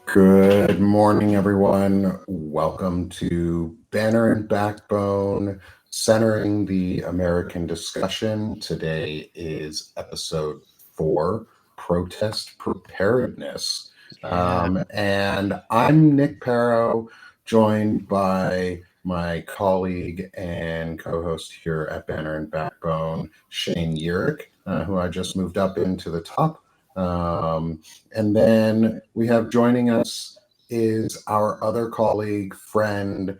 Good morning, everyone. Welcome to Banner and Backbone, centering the American discussion. Today is episode 4, Protest Preparedness. Yeah. And I'm Nick Parrow, joined by my colleague and co-host here at Banner and Backbone, Shane Yurick, who I just moved up into the top. And then we have joining us is our other colleague, friend,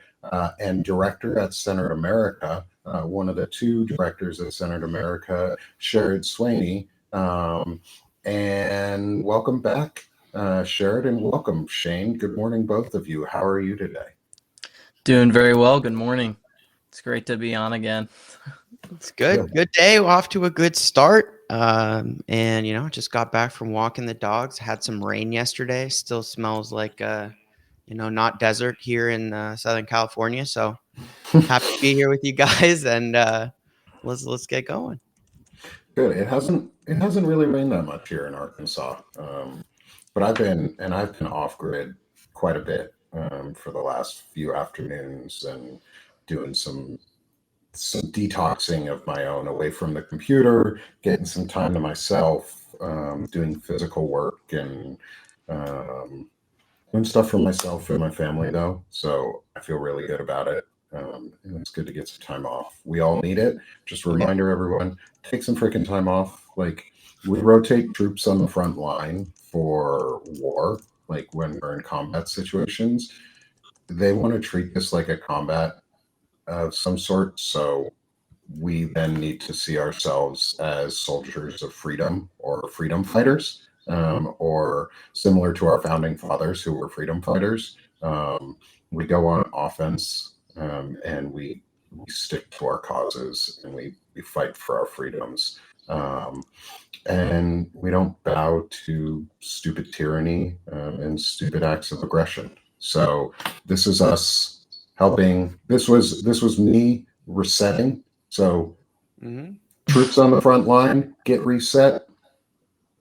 and director at Centered America, one of the two directors at Centered America, Sherrod Swaney. And welcome back, Sherrod, and welcome, Shane. Good morning, both of you. How are you today? Doing very well. Good morning. It's great to be on again. It's good. Good day. Off to a good start. And just got back from walking the dogs. Had some rain yesterday. Still smells like not desert here in Southern California. So happy to be here with you guys, and let's get going. Good. It hasn't really rained that much here in Arkansas, but I've been off grid quite a bit for the last few afternoons and doing some detoxing of my own away from the computer, getting some time to myself, doing physical work and doing stuff for myself and my family though. So I feel really good about it. And it's good to get some time off. We all need it. Just a reminder, everyone, take some freaking time off. Like, we rotate troops on the front line for war, like when we're in combat situations. They want to treat this like a combat of some sort. So we then need to see ourselves as soldiers of freedom or freedom fighters, or similar to our founding fathers who were freedom fighters. We go on offense, and we stick to our causes, and we fight for our freedoms. And we don't bow to stupid tyranny and stupid acts of aggression. So this is us helping. This was me resetting. So troops on the front line, get reset.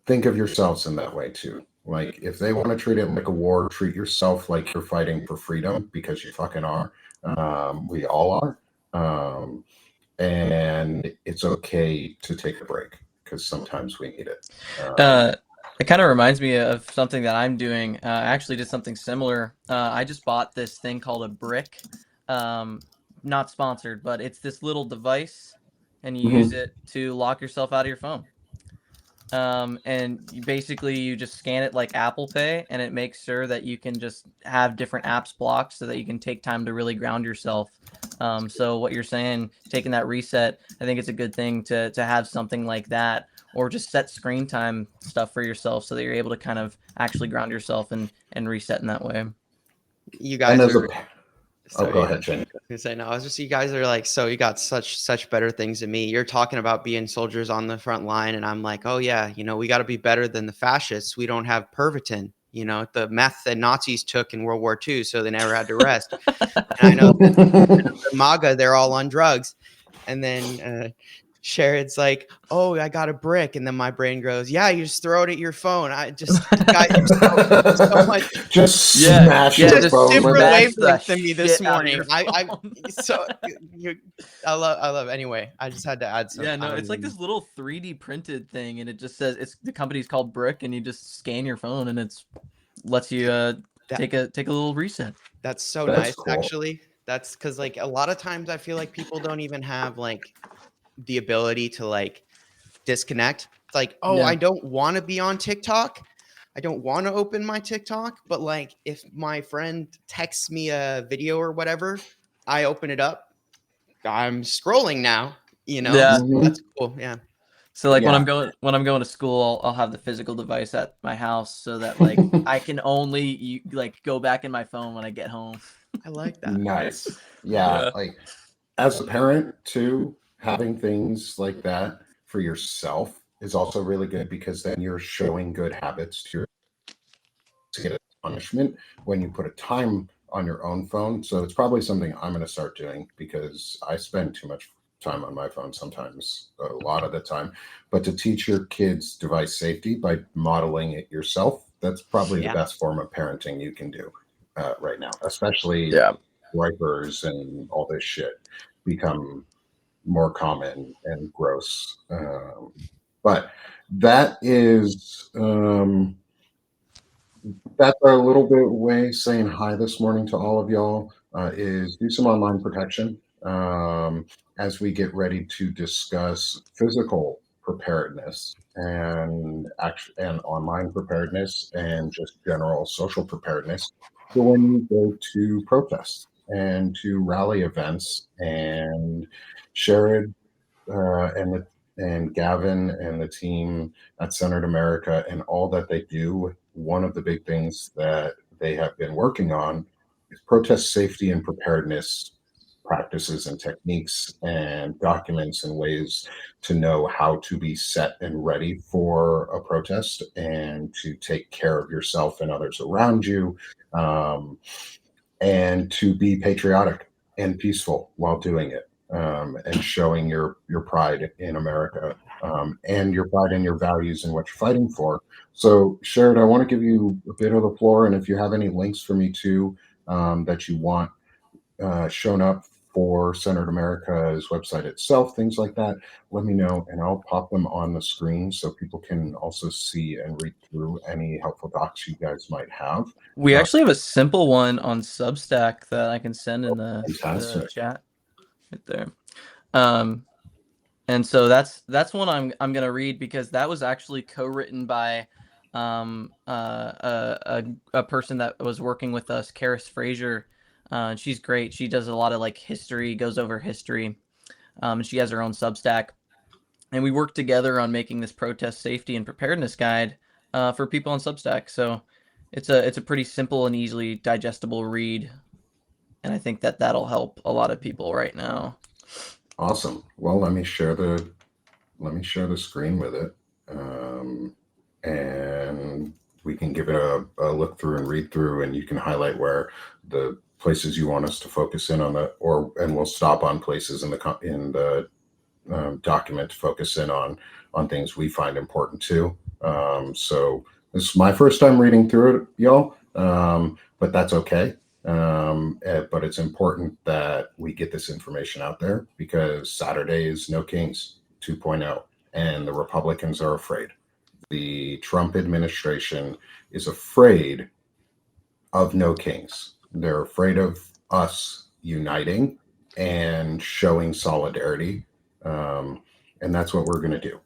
Think of yourselves in that way too. Like, if they want to treat it like a war, treat yourself like you're fighting for freedom, because you fucking are. We all are. And it's okay to take a break, because sometimes we need it. It kind of reminds me of something that I'm doing. I actually did something similar. I just bought this thing called a brick. Not sponsored, but it's this little device, and you use it to lock yourself out of your phone. And you just scan it like Apple Pay, and it makes sure that you can just have different apps blocked so that you can take time to really ground yourself. So what you're saying, taking that reset, I think it's a good thing to have something like that, or just set screen time stuff for yourself so that you're able to kind of actually ground yourself and reset in that way. You guys are... go ahead, Shane. I was just, you guys are like, so you got such better things than me. You're talking about being soldiers on the front line, and I'm like, oh yeah, we got to be better than the fascists. We don't have Pervitin, the meth that Nazis took in World War II, so they never had to rest. And I know the MAGA, they're all on drugs. And then Sherrod's like, oh, I got a brick. And then my brain goes, yeah, you just throw it at your phone. I just, guys, so much. Just smash your phone. Different wavelength than me this morning. I love. Anyway, I just had to add something. Yeah, no, it's like this little 3D printed thing, and it just says the company's called Brick, and you just scan your phone, and it lets you take a little reset. That's so nice, cool. Actually. That's because, like, a lot of times I feel like people don't even have like the ability to like disconnect. It's like, I don't want to be on TikTok. I don't want to open my TikTok, but like, if my friend texts me a video or whatever, I open it up. I'm scrolling now, Yeah. That's cool. Yeah. So like when I'm going to school, I'll have the physical device at my house so that like I can only go back in my phone when I get home. I like that. Nice. Yeah. Like, as a parent too, having things like that for yourself is also really good, because then you're showing good habits to get a punishment when you put a time on your own phone. So it's probably something I'm going to start doing, because I spend too much time on my phone sometimes, a lot of the time. But to teach your kids device safety by modeling it yourself, That's probably the Yeah. best form of parenting you can do right now, especially Yeah. wipers and all this shit become more common and gross. But that is that's our little bit way saying hi this morning to all of y'all. Is do some online protection as we get ready to discuss physical preparedness and online preparedness and just general social preparedness for when you go to protests and to rally events and share and Gavin and the team at Centered America and all that they do, one of the big things that they have been working on is protest safety and preparedness practices and techniques and documents and ways to know how to be set and ready for a protest and to take care of yourself and others around you, and to be patriotic and peaceful while doing it, and showing your pride in America, and your pride in your values and what you're fighting for. So, Sherrod, I want to give you a bit of the floor, and if you have any links for me too, that you want shown up for Centered America's website itself, things like that, let me know, and I'll pop them on the screen so people can also see and read through any helpful docs you guys might have. We actually have a simple one on Substack that I can send in the Fantastic. chat right there. And so that's one I'm gonna read because that was actually co-written by a person that was working with us, Karis Frazier. She's great. She does a lot of like history, goes over history. And she has her own Substack. And we worked together on making this protest safety and preparedness guide for people on Substack. So it's a pretty simple and easily digestible read. And I think that that'll help a lot of people right now. Awesome. Well, let me share the screen with it, and we can give it a look through and read through, and you can highlight where the places you want us to focus in on and we'll stop on places in the document to focus in on things we find important too. So this is my first time reading through it, y'all, but that's okay. But it's important that we get this information out there because Saturday is No Kings 2.0, and the Republicans are afraid. The Trump administration is afraid of No Kings. They're afraid of us uniting and showing solidarity. And that's what we're going to do.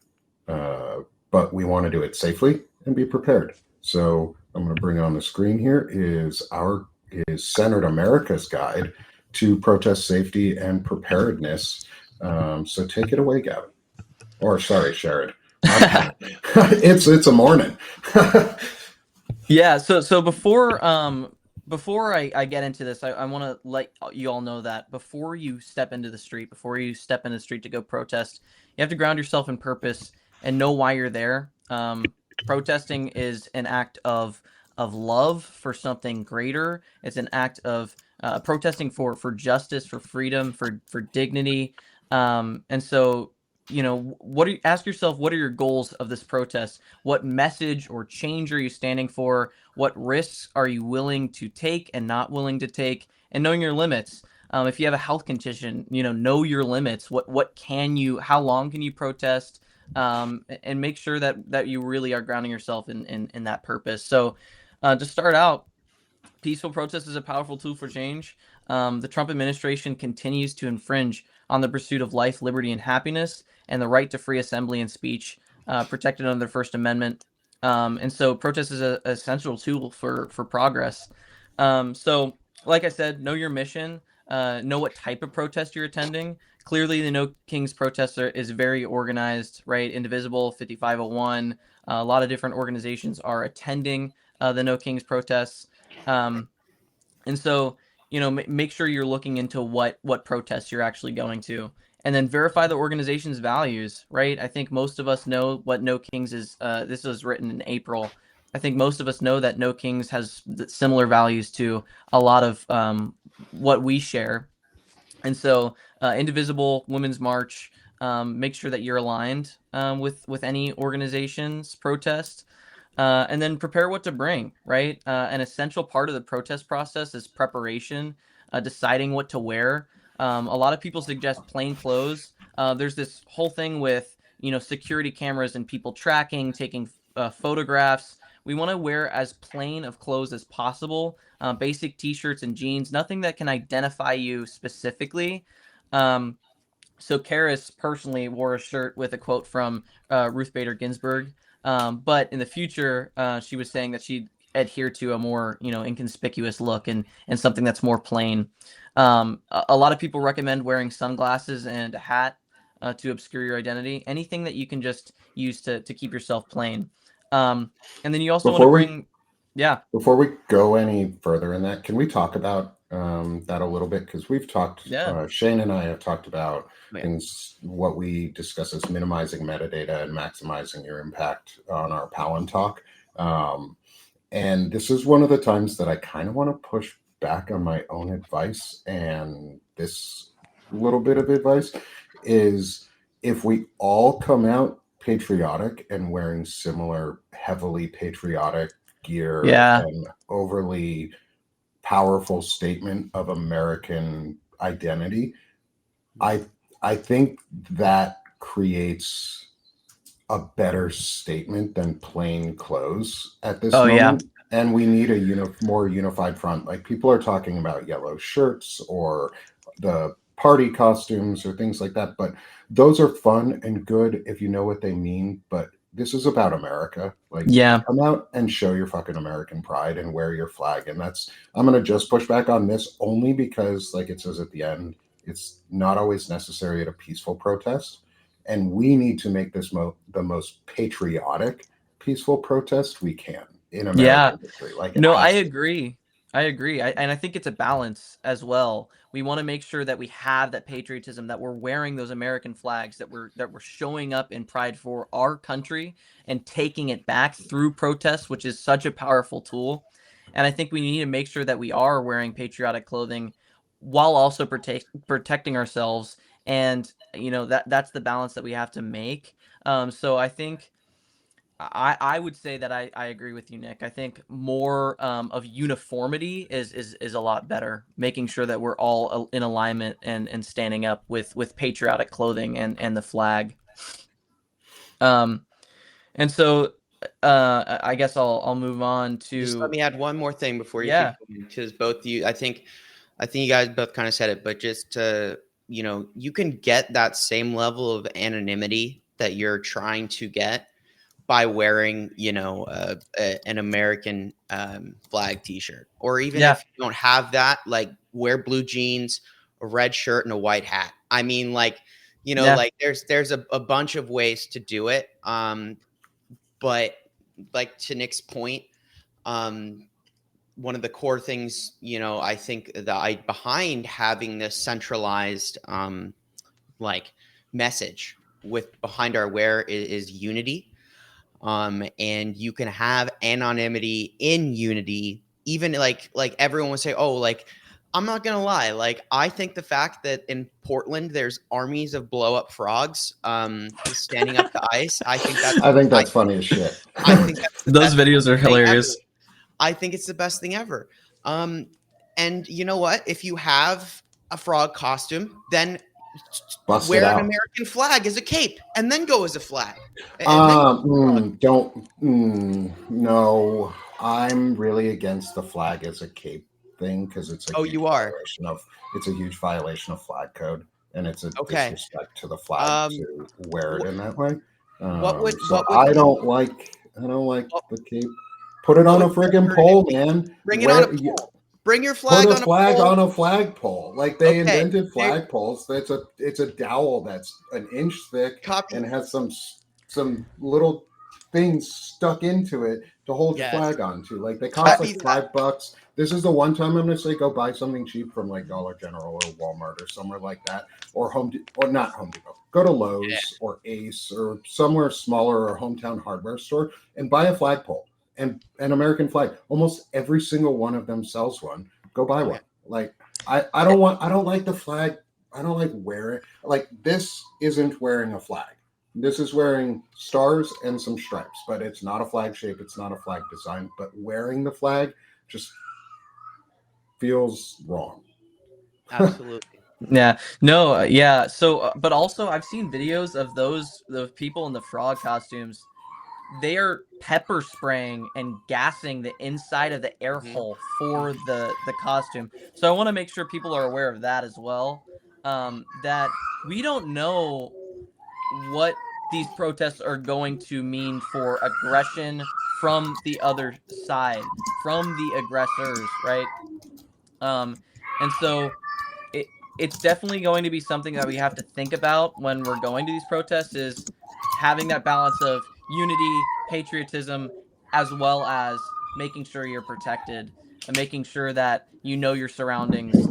But we want to do it safely and be prepared. So I'm going to bring on the screen here is Centered America's Guide to Protest Safety and Preparedness. So take it away, Gavin. Or sorry, Sherrod. It's a morning. Yeah. So before I get into this, I want to let you all know that before you step into the street, to go protest, you have to ground yourself in purpose and know why you're there. Protesting is an act of love for something greater. It's an act of protesting for justice, for freedom, for dignity. And so, ask yourself, what are your goals of this protest? What message or change are you standing for? What risks are you willing to take and not willing to take? And knowing your limits. If you have a health condition, know your limits. How long can you protest? And make sure that you really are grounding yourself in that purpose. So to start out, peaceful protest is a powerful tool for change. The Trump administration continues to infringe on the pursuit of life, liberty, and happiness, and the right to free assembly and speech, protected under the First Amendment. And so protest is an essential tool for progress. So, like I said, know your mission, know what type of protest you're attending. Clearly, the No Kings protest is very organized, right? Indivisible, 5501. A lot of different organizations are attending the No Kings protests. And so, make sure you're looking into what protests you're actually going to, and then verify the organization's values, right? I think most of us know what No Kings is. This was written in April. I think most of us know that No Kings has similar values to a lot of what we share. And so, Indivisible, Women's March, make sure that you're aligned with any organization's protest. And then prepare what to bring, right? An essential part of the protest process is preparation, deciding what to wear. A lot of people suggest plain clothes. There's this whole thing with, security cameras and people tracking, taking photographs. We want to wear as plain of clothes as possible, basic t-shirts and jeans, nothing that can identify you specifically. Um, so Karis personally wore a shirt with a quote from Ruth Bader Ginsburg, but in the future, she was saying that she'd adhere to a more, inconspicuous look and something that's more plain. A lot of people recommend wearing sunglasses and a hat to obscure your identity. Anything that you can just use to keep yourself plain. And then you also want to Before we bring, yeah, Before we go any further in that, can we talk about that a little bit? Because we've talked, yeah, Shane and I have talked about Yeah. things, what we discuss as minimizing metadata and maximizing your impact on our Palin talk. And this is one of the times that I kind of want to push back on my own advice. And this little bit of advice is, if we all come out patriotic and wearing similar heavily patriotic gear yeah, and overly powerful statement of American identity, I I think that creates a better statement than plain clothes at this oh yeah, moment. And we need a more unified front. Like, people are talking about yellow shirts or the party costumes or things like that, but those are fun and good if you know what they mean. But this is about America. Like, yeah, come out and show your fucking American pride and wear your flag. And I'm going to just push back on this only because, like it says at the end, it's not always necessary at a peaceful protest. And we need to make this the most patriotic, peaceful protest we can in yeah. American history. Like, it No, I has to. agree. I agree. And I think it's a balance as well. We want to make sure that we have that patriotism, that we're wearing those American flags, that we're showing up in pride for our country and taking it back through protests, which is such a powerful tool. And I think we need to make sure that we are wearing patriotic clothing while also protecting ourselves. And that's the balance that we have to make. So I think I would say that I agree with you, Nick. I think more of uniformity is a lot better. Making sure that we're all in alignment and standing up with patriotic clothing and the flag. Um, and so I guess I'll move on Just let to, me add one more thing before you keep yeah, going, because both you, I think you guys both kind of said it, but just to, you can get that same level of anonymity that you're trying to get by wearing, an American flag T-shirt, or even yeah, if you don't have that, like, wear blue jeans, a red shirt, and a white hat. I mean, like, yeah, like, there's a bunch of ways to do it. But like, to Nick's point, um, one of the core things, I think behind having this centralized, like, message with behind our wear is unity. And you can have anonymity in unity. Even like everyone would say, oh, like, I'm not gonna lie, like, I think the fact that in Portland there's armies of blow up frogs standing up to ice, I think that's I think I that's funny as shit. I think that's the those best videos are thing ever. hilarious. I think it's the best thing ever. And you know what? If you have a frog costume, then Bust it wear an out. American flag as a cape, and then go as a flag, and then go as a frog. No, I'm really against the flag as a cape thing, because Oh, you are? it's a huge violation of flag code, and it's a Okay. disrespect to the flag Um, to wear it wh- in that way. what would So what would I don't like what, the cape. Put it what on would a you have friggin' heard it pole, be? man. Bring it on a pole. Bring your Put flag a on a flag pole. on a flagpole. Like, they Okay. invented There, flagpoles. It's a dowel that's an inch thick copy. and has some little things stuck into it to hold your Yes. flag onto. Like, they cost Copy like that. $5. This is the one time I'm gonna say go buy something cheap from, like, Dollar General or Walmart or somewhere like that, or or not Home Depot. Go to Yeah. Lowe's or Ace or somewhere smaller, or hometown hardware store, and buy a flagpole and an American flag. Almost every single one of them sells one. Go buy one. Okay. Like, I don't like the flag. I don't like wear it. Like, this isn't wearing a flag. This is wearing stars and some stripes, but it's not a flag shape. It's not a flag design. But wearing the flag just feels wrong. Absolutely. Yeah. No. Yeah. So, but also, I've seen videos of those people in the frog costumes. They are pepper spraying and gassing the inside of the air hole for the costume. So I want to make sure people are aware of that as well. That we don't know what these protests are going to mean for aggression from the other side, from the aggressors, right? And so it's definitely going to be something that we have to think about when we're going to these protests, is having that balance of unity, patriotism, as well as making sure you're protected and making sure that you know your surroundings.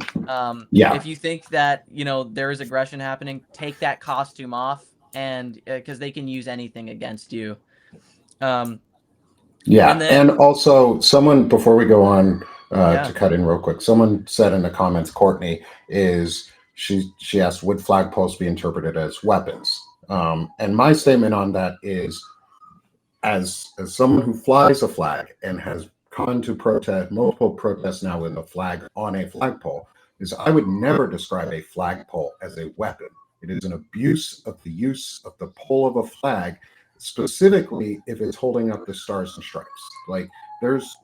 Yeah. If you think that there is aggression happening, take that costume off, and because they can use anything against you. Yeah, And then and also someone, before we go on, yeah, to cut in real quick, someone said in the comments, Courtney, is she asked, would flagpoles be interpreted as weapons? And my statement on that is, as someone who flies a flag and has gone to protest multiple protests now with a flag on a flagpole, is I would never describe a flagpole as a weapon. It is an abuse of the use of the pole of a flag, specifically if it's holding up the stars and stripes. Like there's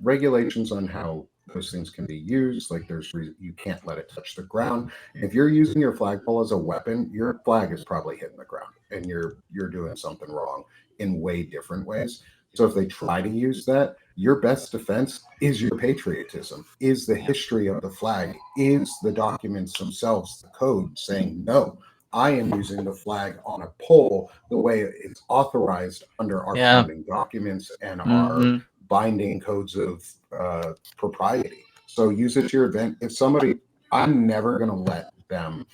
regulations on how those things can be used. Like you can't let it touch the ground. If you're using your flagpole as a weapon, your flag is probably hitting the ground and you're doing something wrong in way different ways. So if they try to use that, your best defense is your patriotism, is the history of the flag, is the documents themselves, the code saying, no, I am using the flag on a pole the way it's authorized under our founding documents and our binding codes of propriety. So use it to your event. If somebody, I'm never going to let them,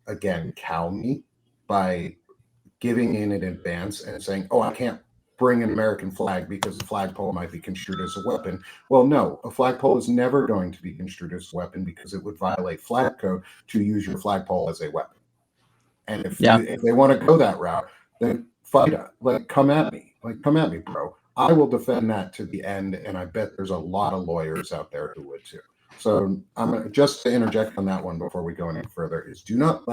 again, cow me by giving in advance and saying, oh, I can't bring an American flag because the flagpole might be construed as a weapon. Well, no, a flagpole is never going to be construed as a weapon because it would violate flag code to use your flagpole as a weapon. And if they want to go that route, then fight it. Come at me. Come at me, bro. I will defend that to the end, and I bet there's a lot of lawyers out there who would too. So I'm gonna, just to interject on that one before we go any further, is do not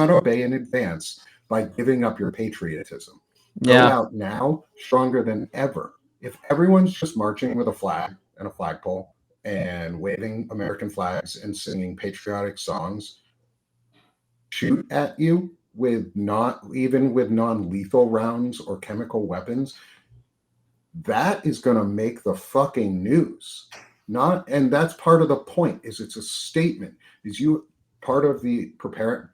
obey in advance by giving up your patriotism. Go out now stronger than ever. If everyone's just marching with a flag and a flagpole and waving American flags and singing patriotic songs, shoot at you with non-lethal rounds or chemical weapons, that is going to make the fucking news. And that's part of the point, is it's a statement. Part of the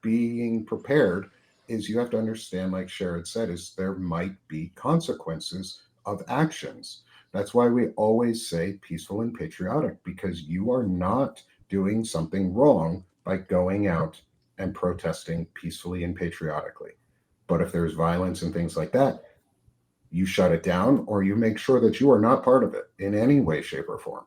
being prepared is you have to understand, like Sherrod said, is there might be consequences of actions. That's why we always say peaceful and patriotic, because you are not doing something wrong by going out and protesting peacefully and patriotically. But if there's violence and things like that, you shut it down, or you make sure that you are not part of it in any way, shape, or form.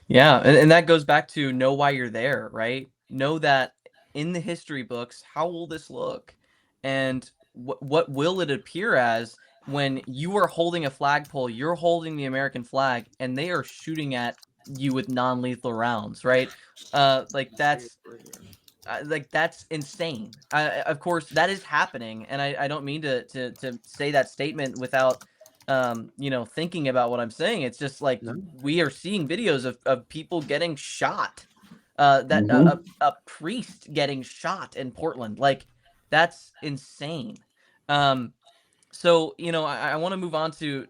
Yeah, and that goes back to know why you're there, right? Know that in the history books, how will this look? And what will it appear as when you are holding a flagpole, you're holding the American flag, and they are shooting at you with non-lethal rounds, right? That's insane. Of course, that is happening, and I don't mean to say that statement without thinking about what I'm saying. It's just like we are seeing videos of people getting shot. A priest getting shot in Portland. Like, that's insane. So I want to move on to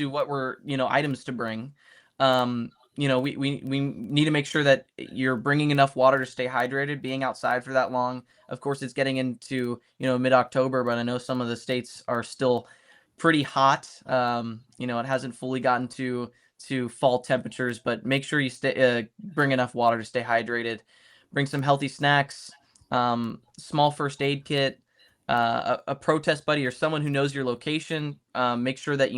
what we're items to bring. We need to make sure that you're bringing enough water to stay hydrated, being outside for that long. Of course, it's getting into mid-October, but I know some of the states are still pretty hot. It hasn't fully gotten to fall temperatures, but make sure you bring enough water to stay hydrated. Bring some healthy snacks, small first aid kit, a protest buddy or someone who knows your location. Make sure that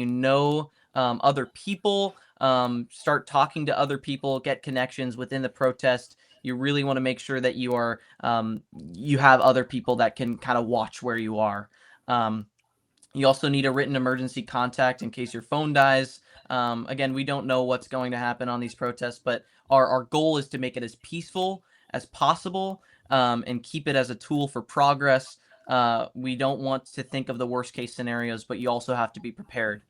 other people. Start talking to other people, get connections within the protest. you really want to make sure that you are you have other people that can kind of watch where you are. You also need a written emergency contact in case your phone dies. Again, we don't know what's going to happen on these protests, but our goal is to make it as peaceful as possible, and keep it as a tool for progress. We don't want to think of the worst case scenarios, but you also have to be prepared.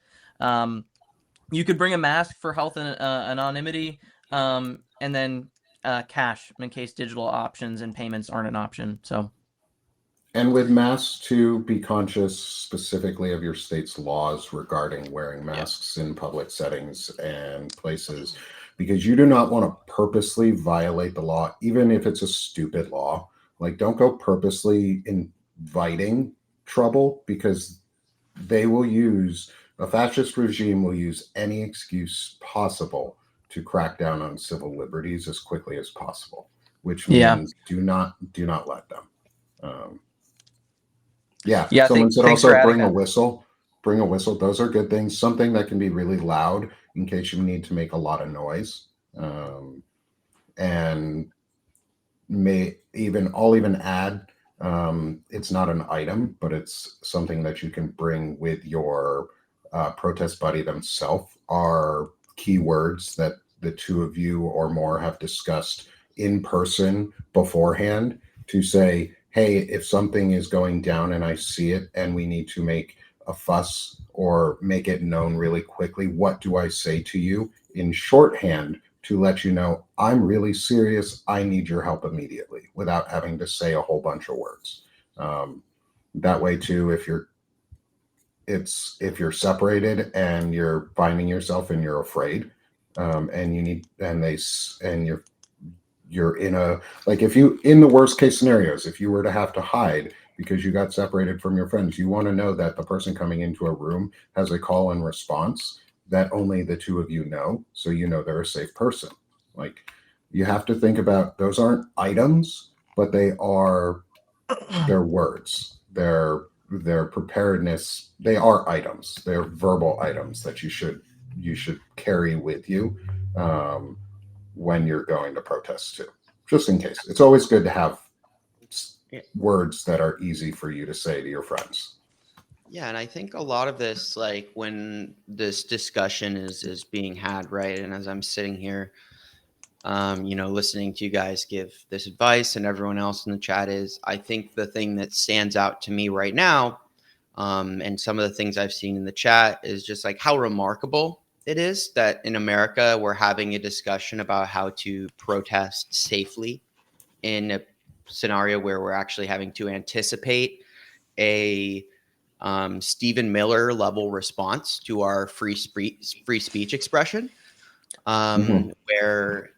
You could bring a mask for health and anonymity, and then cash in case digital options and payments aren't an option. So. And with masks, to be conscious specifically of your state's laws regarding wearing masks in public settings and places, because you do not want to purposely violate the law, even if it's a stupid law. Like, don't go purposely inviting trouble, because they will use, a fascist regime will use any excuse possible to crack down on civil liberties as quickly as possible, which means do not let them. Someone said also bring a whistle. Bring a whistle. Those are good things. Something that can be really loud in case you need to make a lot of noise. And I'll even add, it's not an item, but it's something that you can bring with your protest buddy themselves, are keywords that the two of you or more have discussed in person beforehand, to say, hey, if something is going down and I see it and we need to make a fuss or make it known really quickly, what do I say to you in shorthand to let you know I'm really serious, I need your help immediately, without having to say a whole bunch of words. That way too, if you're separated and you're finding yourself and you're afraid, you're in a, like, if you, in the worst case scenarios, if you were to have to hide because you got separated from your friends, you want to know that the person coming into a room has a call and response that only the two of you know, so you know they're a safe person. Like, you have to think about, those aren't items, but they're words. They're preparedness. They are items. They're verbal items that you should carry with you when you're going to protest too, just in case. It's always good to have words that are easy for you to say to your friends. Yeah, and I think a lot of this, like when this discussion is being had, right, and as I'm sitting here, listening to you guys give this advice and everyone else in the chat, is I think the thing that stands out to me right now, and some of the things I've seen in the chat, is just like how remarkable it is that in America we're having a discussion about how to protest safely in a scenario where we're actually having to anticipate a Stephen Miller level response to our free speech expression, where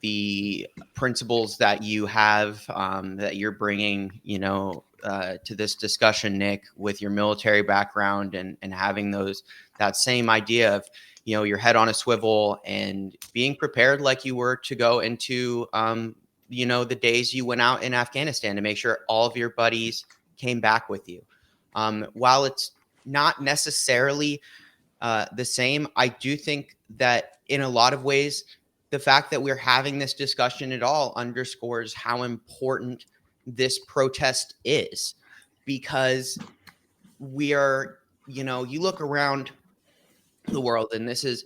the principles that you have, that you're bringing to this discussion, Nick, with your military background and having that same idea of your head on a swivel and being prepared like you were to go into the days you went out in Afghanistan to make sure all of your buddies came back with you. While it's not necessarily the same, I do think that in a lot of ways, the fact that we're having this discussion at all underscores how important this protest is, because we are, you look around the world, and this is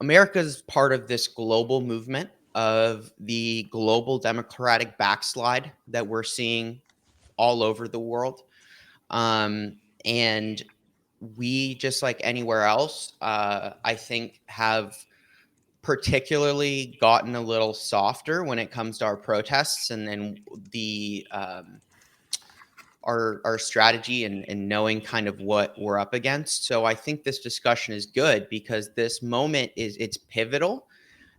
America's part of this global movement of the global democratic backslide that we're seeing all over the world. And we, just like anywhere else, I think have particularly gotten a little softer when it comes to our protests and then the our strategy and knowing kind of what we're up against. So I think this discussion is good because this moment it's pivotal.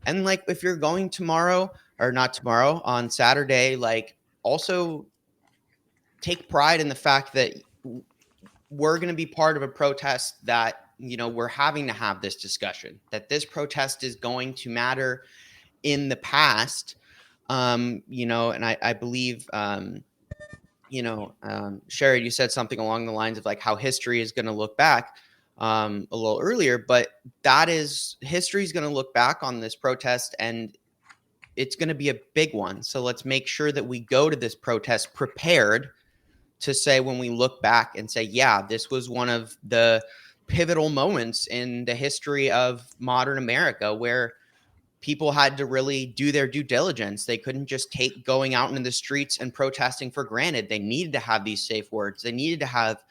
And like, if you're going tomorrow, or not tomorrow, on Saturday, like, also take pride in the fact that we're going to be part of a protest that, we're having to have this discussion, that this protest is going to matter in the past. And I believe, Sherry, you said something along the lines of like how history is going to look back a little earlier, but history is going to look back on this protest, and it's going to be a big one. So let's make sure that we go to this protest prepared to say, when we look back and say, yeah, this was one of the pivotal moments in the history of modern America where people had to really do their due diligence. They couldn't just take going out into the streets and protesting for granted. They needed to have these safe words. They needed to have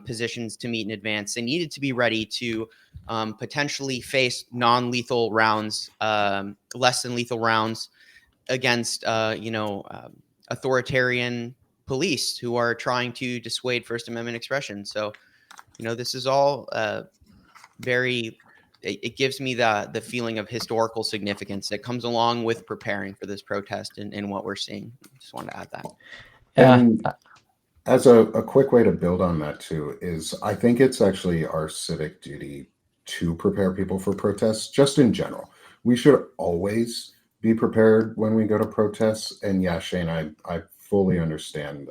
positions to meet in advance. They needed to be ready to potentially face non-lethal rounds, less than lethal rounds against, authoritarian police who are trying to dissuade First Amendment expression. So, this is all very, it gives me the feeling of historical significance that comes along with preparing for this protest and what we're seeing. Just wanted to add that. Yeah. And as a quick way to build on that too is I think it's actually our civic duty to prepare people for protests, just in general. We should always be prepared when we go to protests. And yeah, Shane, I fully understand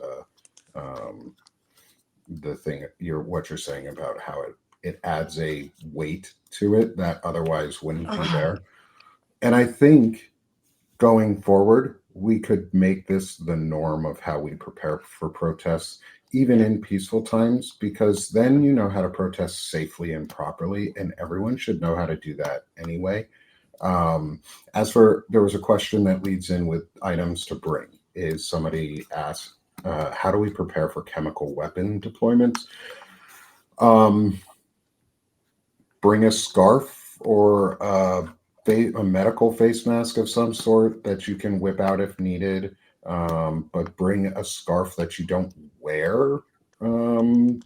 the thing what you're saying about how it adds a weight to it that otherwise wouldn't be there. And I think going forward, we could make this the norm of how we prepare for protests, even in peaceful times, because then you know how to protest safely and properly, and everyone should know how to do that anyway. As for, there was a question that leads in with items to bring, is somebody asked, how do we prepare for chemical weapon deployments? Bring a scarf or a medical face mask of some sort that you can whip out if needed, but bring a scarf that you don't wear, and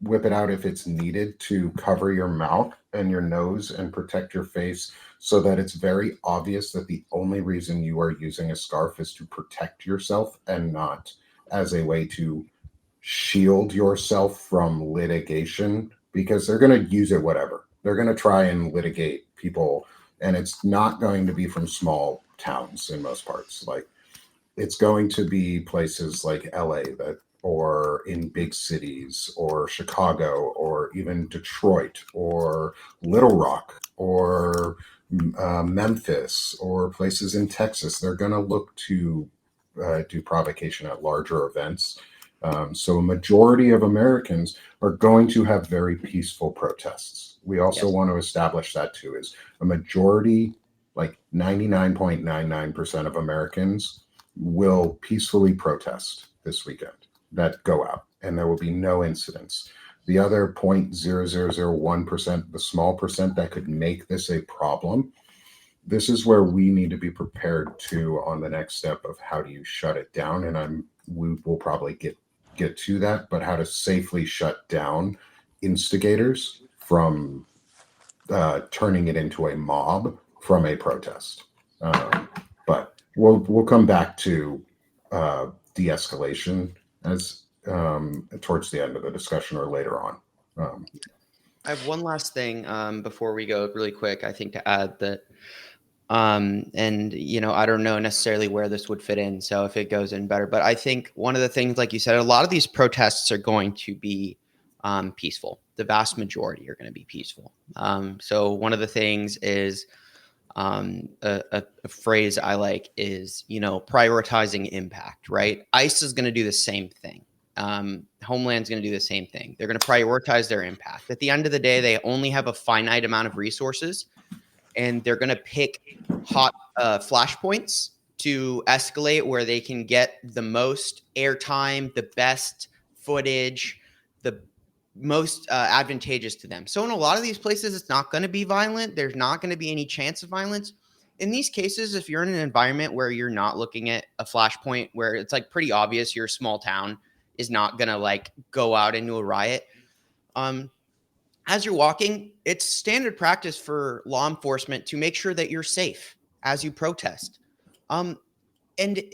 whip it out if it's needed to cover your mouth and your nose and protect your face, so that it's very obvious that the only reason you are using a scarf is to protect yourself and not as a way to shield yourself from litigation, because they're going to use it whatever. They're going to try and litigate people, and it's not going to be from small towns in most parts. Like, it's going to be places like LA that, or in big cities, or Chicago, or even Detroit, or Little Rock, or Memphis, or places in Texas. They're going to look to do provocation at larger events. So a majority of Americans are going to have very peaceful protests. We also want to establish that too, is a majority, like 99.99% of Americans will peacefully protest this weekend, that go out, and there will be no incidents. The other 0.0001%, the small percent that could make this a problem, this is where we need to be prepared to on the next step of how do you shut it down. And we will probably get to that, but how to safely shut down instigators from turning it into a mob from a protest. But we'll come back to de-escalation as towards the end of the discussion or later on. I have one last thing before we go really quick, I think, to add that, and I don't know necessarily where this would fit in, so if it goes in better, but I think one of the things, like you said, a lot of these protests are going to be peaceful. The vast majority are going to be peaceful. So one of the things is a phrase I like is, prioritizing impact, right? ICE is going to do the same thing. Homeland's going to do the same thing. They're going to prioritize their impact. At the end of the day, they only have a finite amount of resources, and they're going to pick hot flashpoints to escalate where they can get the most airtime, the best footage, the most advantageous to them. So in a lot of these places, it's not going to be violent. There's not going to be any chance of violence. In these cases, if you're in an environment where you're not looking at a flashpoint, where it's like pretty obvious your small town is not going to like go out into a riot, as you're walking, it's standard practice for law enforcement to make sure that you're safe as you protest. And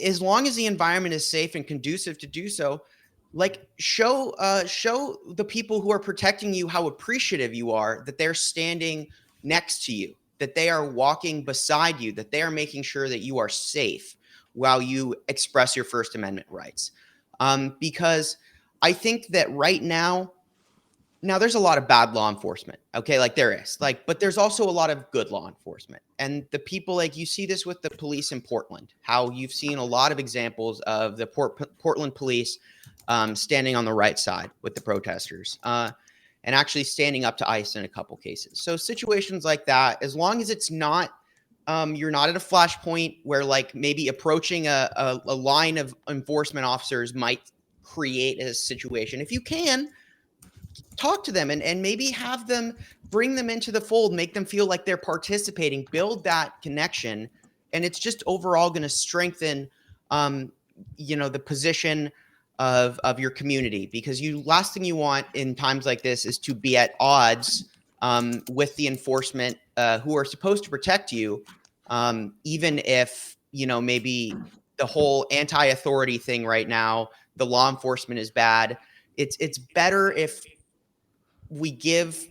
as long as the environment is safe and conducive to do so, like show the people who are protecting you how appreciative you are that they're standing next to you, that they are walking beside you, that they are making sure that you are safe while you express your First Amendment rights. Because I think that right now, Now there's a lot of bad law enforcement, okay? Like there is, like, but there's also a lot of good law enforcement. And the people, like you see this with the police in Portland, how you've seen a lot of examples of the Portland police standing on the right side with the protesters and actually standing up to ICE in a couple cases. So situations like that, as long as it's not, you're not at a flashpoint where like maybe approaching a line of enforcement officers might create a situation. If you can, talk to them and maybe have them bring them into the fold, make them feel like they're participating, build that connection. And it's just overall going to strengthen, the position of your community, because last thing you want in times like this is to be at odds with the enforcement who are supposed to protect you. Even if, maybe the whole anti-authority thing right now, the law enforcement is bad. It's better if we give,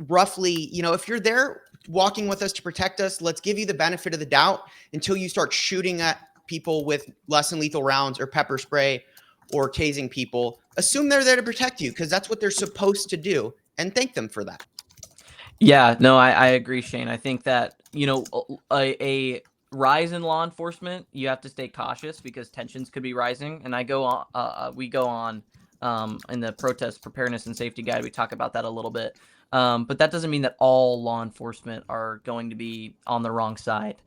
roughly, if you're there walking with us to protect us, let's give you the benefit of the doubt until you start shooting at people with less than lethal rounds or pepper spray or tasing people. Assume they're there to protect you because that's what they're supposed to do, and thank them for that. Yeah, no, I agree, Shane. I think that, a rise in law enforcement, you have to stay cautious because tensions could be rising. And we go on in the protest preparedness and safety guide, we talk about that a little bit. But that doesn't mean that all law enforcement are going to be on the wrong side.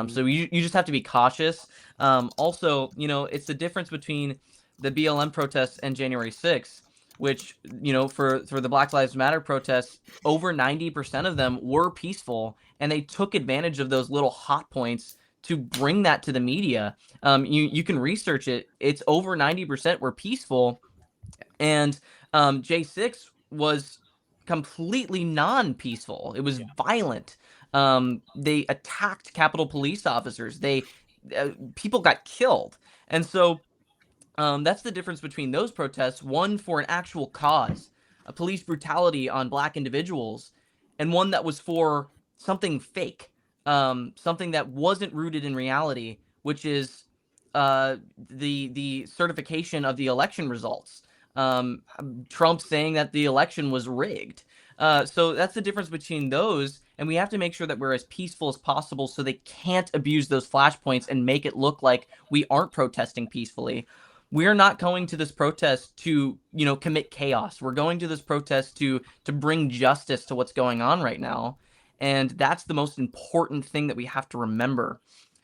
So you just have to be cautious. Also, it's the difference between the BLM protests and January 6th, which, for the Black Lives Matter protests, over 90% of them were peaceful, and they took advantage of those little hot points to bring that to the media. You can research it. It's over 90% were peaceful, and J6 was completely non-peaceful. It was violent. They attacked Capitol Police officers. People got killed, and so that's the difference between those protests, one for an actual cause, a police brutality on Black individuals, and one that was for something fake, something that wasn't rooted in reality, which is the certification of the election results. Trump saying that the election was rigged. So that's the difference between those, and we have to make sure that we're as peaceful as possible so they can't abuse those flashpoints and make it look like we aren't protesting peacefully. We're not going to this protest to, commit chaos. We're going to this protest to bring justice to what's going on right now. And that's the most important thing that we have to remember.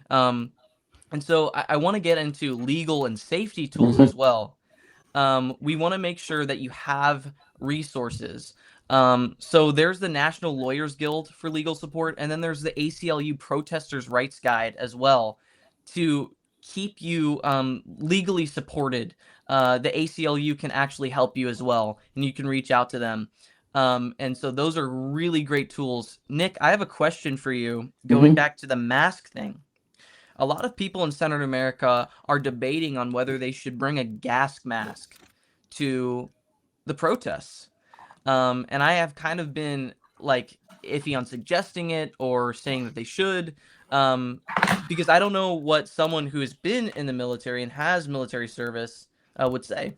And so I want to get into legal and safety tools as well. We want to make sure that you have resources. So there's the National Lawyers Guild for legal support, and then there's the ACLU Protesters' Rights Guide as well to keep you legally supported. The ACLU can actually help you as well, and you can reach out to them. And so those are really great tools. Nick, I have a question for you, going back to the mask thing. A lot of people in Central America are debating on whether they should bring a gas mask to the protests. And I have kind of been like iffy on suggesting it or saying that they should, because I don't know what someone who has been in the military and has military service would say.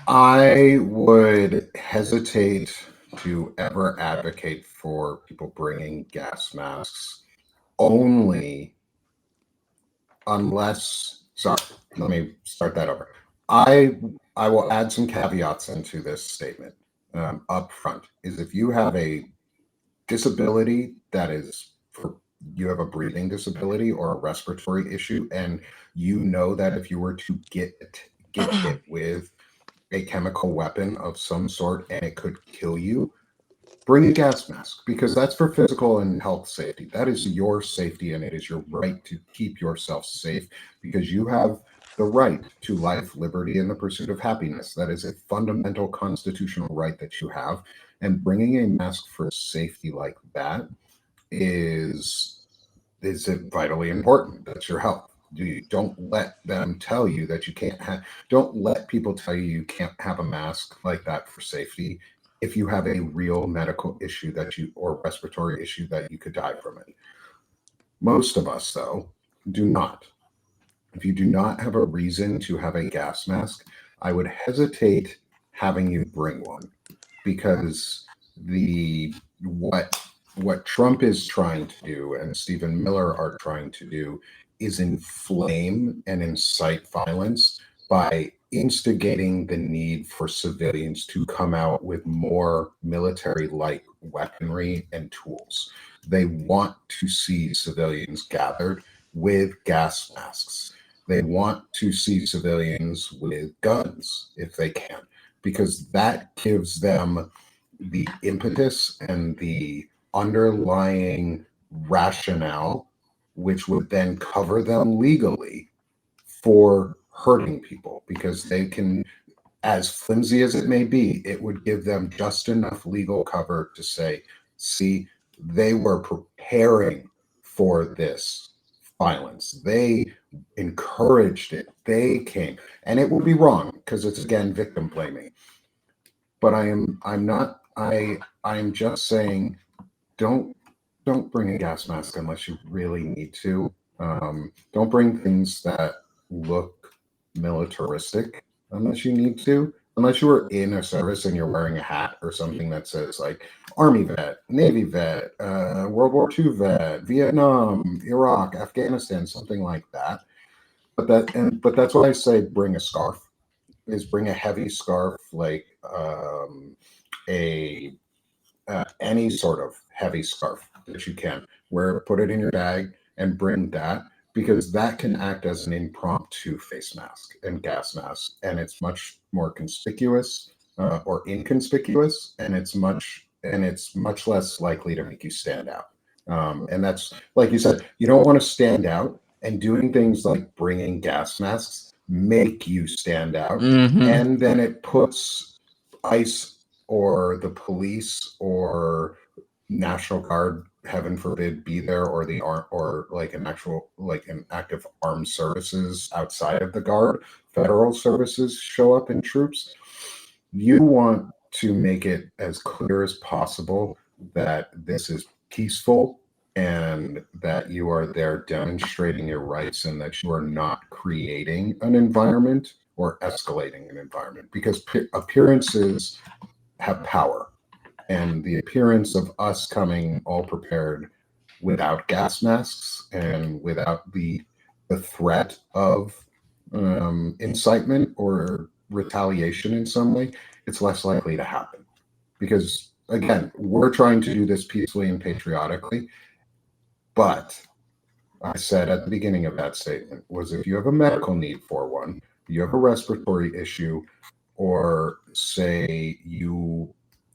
I would hesitate to ever advocate for people bringing gas masks only unless, sorry, let me start that over. I will add some caveats into this statement up front. Is if you have a disability that is you have a breathing disability or a respiratory issue, and you know that if you were to get hit with a chemical weapon of some sort and it could kill you, bring a gas mask, because that's for physical and health safety. That is your safety, and it is your right to keep yourself safe, because you have the right to life, liberty, and the pursuit of happiness. That is a fundamental constitutional right that you have. And bringing a mask for safety like that is vitally important. That's your health. Don't let them tell you that you can't have, don't let people tell you you can't have a mask like that for safety if you have a real medical issue or respiratory issue that you could die from it. Most of us, though, do not. If you do not have a reason to have a gas mask, I would hesitate having you bring one, because the what Trump is trying to do and Stephen Miller are trying to do is inflame and incite violence by instigating the need for civilians to come out with more military-like weaponry and tools. They want to see civilians gathered with gas masks. They want to see civilians with guns if they can, because that gives them the impetus and the underlying rationale, which would then cover them legally for hurting people, because they can, as flimsy as it may be, it would give them just enough legal cover to say, see, they were preparing for this violence. They encouraged it. They came. And it would be wrong, because it's again victim blaming. But I'm just saying, don't bring a gas mask unless you really need to. Don't bring things that look militaristic unless you need to. Unless you are in a service and you're wearing a hat or something that says like Army vet, Navy vet, World War II vet, Vietnam, Iraq, Afghanistan, something like that. But that's why I say bring a scarf. Is bring a heavy scarf, like a any sort of heavy scarf that you can. Put it in your bag and bring that, because that can act as an impromptu face mask and gas mask, and it's much more conspicuous or inconspicuous, and it's much less likely to make you stand out. And that's, like you said, you don't want to stand out, and doing things like bringing gas masks make you stand out, and then it puts ICE or the police or National Guard, heaven forbid, be there, or the arm, or like an active armed services outside of the guard, federal services show up in troops. You want to make it as clear as possible that this is peaceful and that you are there demonstrating your rights, and that you are not creating an environment or escalating an environment, because appearances have power. And the appearance of us coming all prepared without gas masks and without the threat of incitement or retaliation in some way, it's less likely to happen. Because again, we're trying to do this peacefully and patriotically. But I said at the beginning of that statement was, if you have a medical need for one, you have a respiratory issue, or say you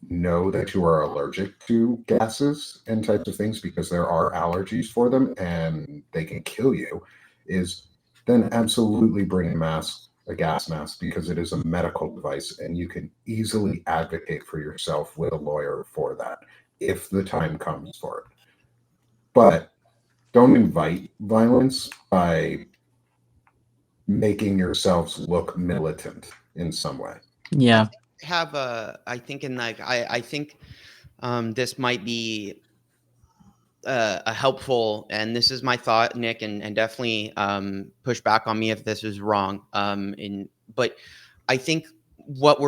know that you are allergic to gases and types of things, because there are allergies for them and they can kill you, then absolutely bring a gas mask, because it is a medical device and you can easily advocate for yourself with a lawyer for that if the time comes for it. But don't invite violence by making yourselves look militant in some way. Yeah. I think this might be a helpful, and this is my thought, Nick, and definitely push back on me if this is wrong. But I think what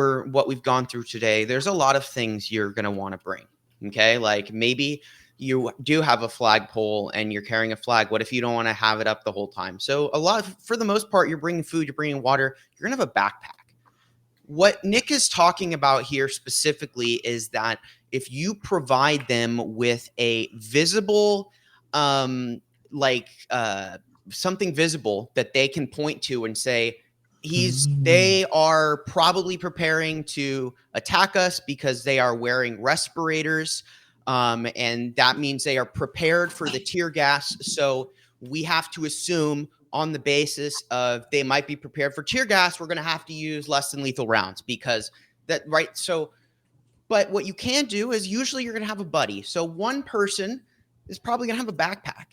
we've gone through today, there's a lot of things you're going to want to bring. Okay. Like maybe you do have a flagpole and you're carrying a flag. What if you don't want to have it up the whole time? So for the most part, you're bringing food, you're bringing water, you're going to have a backpack. What Nick is talking about here specifically is that if you provide them with a visible, something visible that they can point to and say, they are probably preparing to attack us because they are wearing respirators. And that means they are prepared for the tear gas. So we have to assume, on the basis of they might be prepared for tear gas, we're going to have to use less than lethal rounds, because that, right? So, but what you can do is usually you're going to have a buddy. So one person is probably going to have a backpack.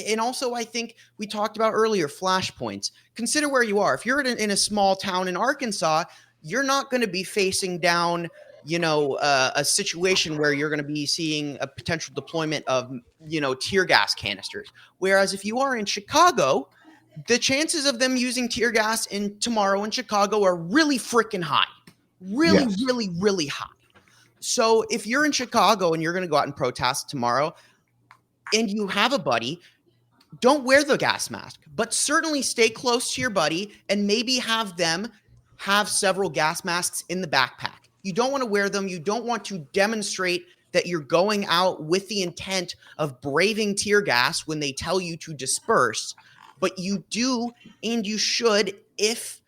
And also I think we talked about earlier, flashpoints. Consider where you are. If you're in a small town in Arkansas, you're not going to be facing down, a situation where you're going to be seeing a potential deployment of, tear gas canisters. Whereas if you are in Chicago, the chances of them using tear gas tomorrow in Chicago are really freaking high. Really, Yes. really, really high. So if you're in Chicago and you're going to go out and protest tomorrow and you have a buddy, don't wear the gas mask, but certainly stay close to your buddy and maybe have them have several gas masks in the backpack. You don't want to wear them. You don't want to demonstrate that you're going out with the intent of braving tear gas when they tell you to disperse, but you do and you should if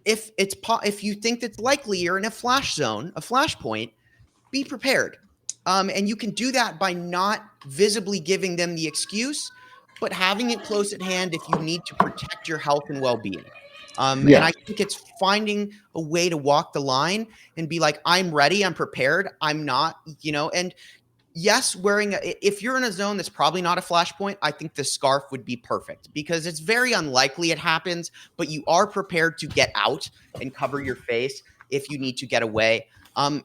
you think it's likely you're in a flash zone, a flashpoint, be prepared. And you can do that by not visibly giving them the excuse, but having it close at hand if you need to protect your health and well-being. And I think it's finding a way to walk the line and be like, I'm ready, I'm prepared, I'm not, and yes, if you're in a zone that's probably not a flashpoint, I think the scarf would be perfect because it's very unlikely it happens, but you are prepared to get out and cover your face if you need to get away.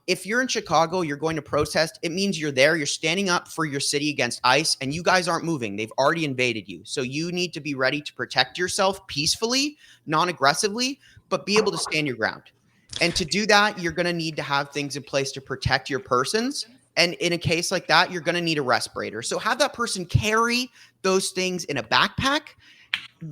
If you're in Chicago, you're going to protest. It means you're there. You're standing up for your city against ICE, and you guys aren't moving. They've already invaded you. So you need to be ready to protect yourself peacefully, non-aggressively, but be able to stand your ground. And to do that, you're going to need to have things in place to protect your persons. And in a case like that, you're going to need a respirator. So have that person carry those things in a backpack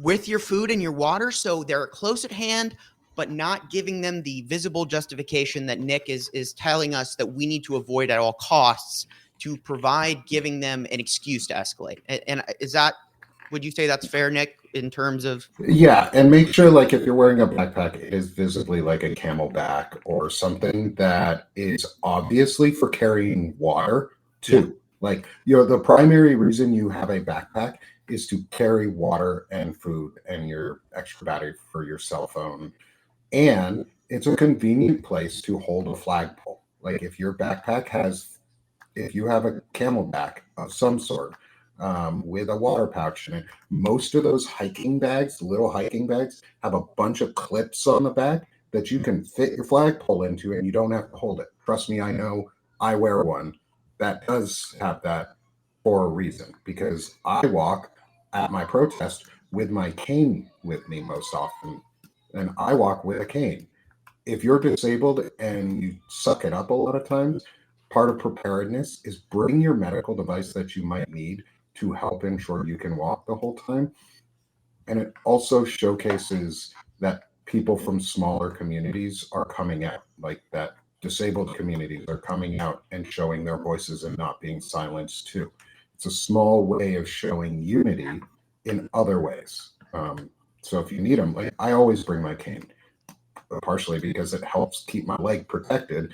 with your food and your water so they're close at hand, but not giving them the visible justification that Nick is telling us that we need to avoid at all costs to provide giving them an excuse to escalate. And would you say that's fair, Nick, in terms of? Yeah, and make sure, like, if you're wearing a backpack, it is visibly like a camelback or something that is obviously for carrying water too. Like, the primary reason you have a backpack is to carry water and food and your extra battery for your cell phone. And it's a convenient place to hold a flagpole. Like, if your backpack if you have a camelback of some sort, with a water pouch in it. Most of those hiking bags, little hiking bags, have a bunch of clips on the back that you can fit your flagpole into and you don't have to hold it. Trust me, I know. I wear one that does have that for a reason because I walk at my protest with my cane with me most often, and I walk with a cane. If you're disabled and you suck it up a lot of times, part of preparedness is bring your medical device that you might need to help ensure you can walk the whole time. And it also showcases that people from smaller communities are coming out, like that disabled communities are coming out and showing their voices and not being silenced too. It's a small way of showing unity in other ways. So if you need them, like I always bring my cane, partially because it helps keep my leg protected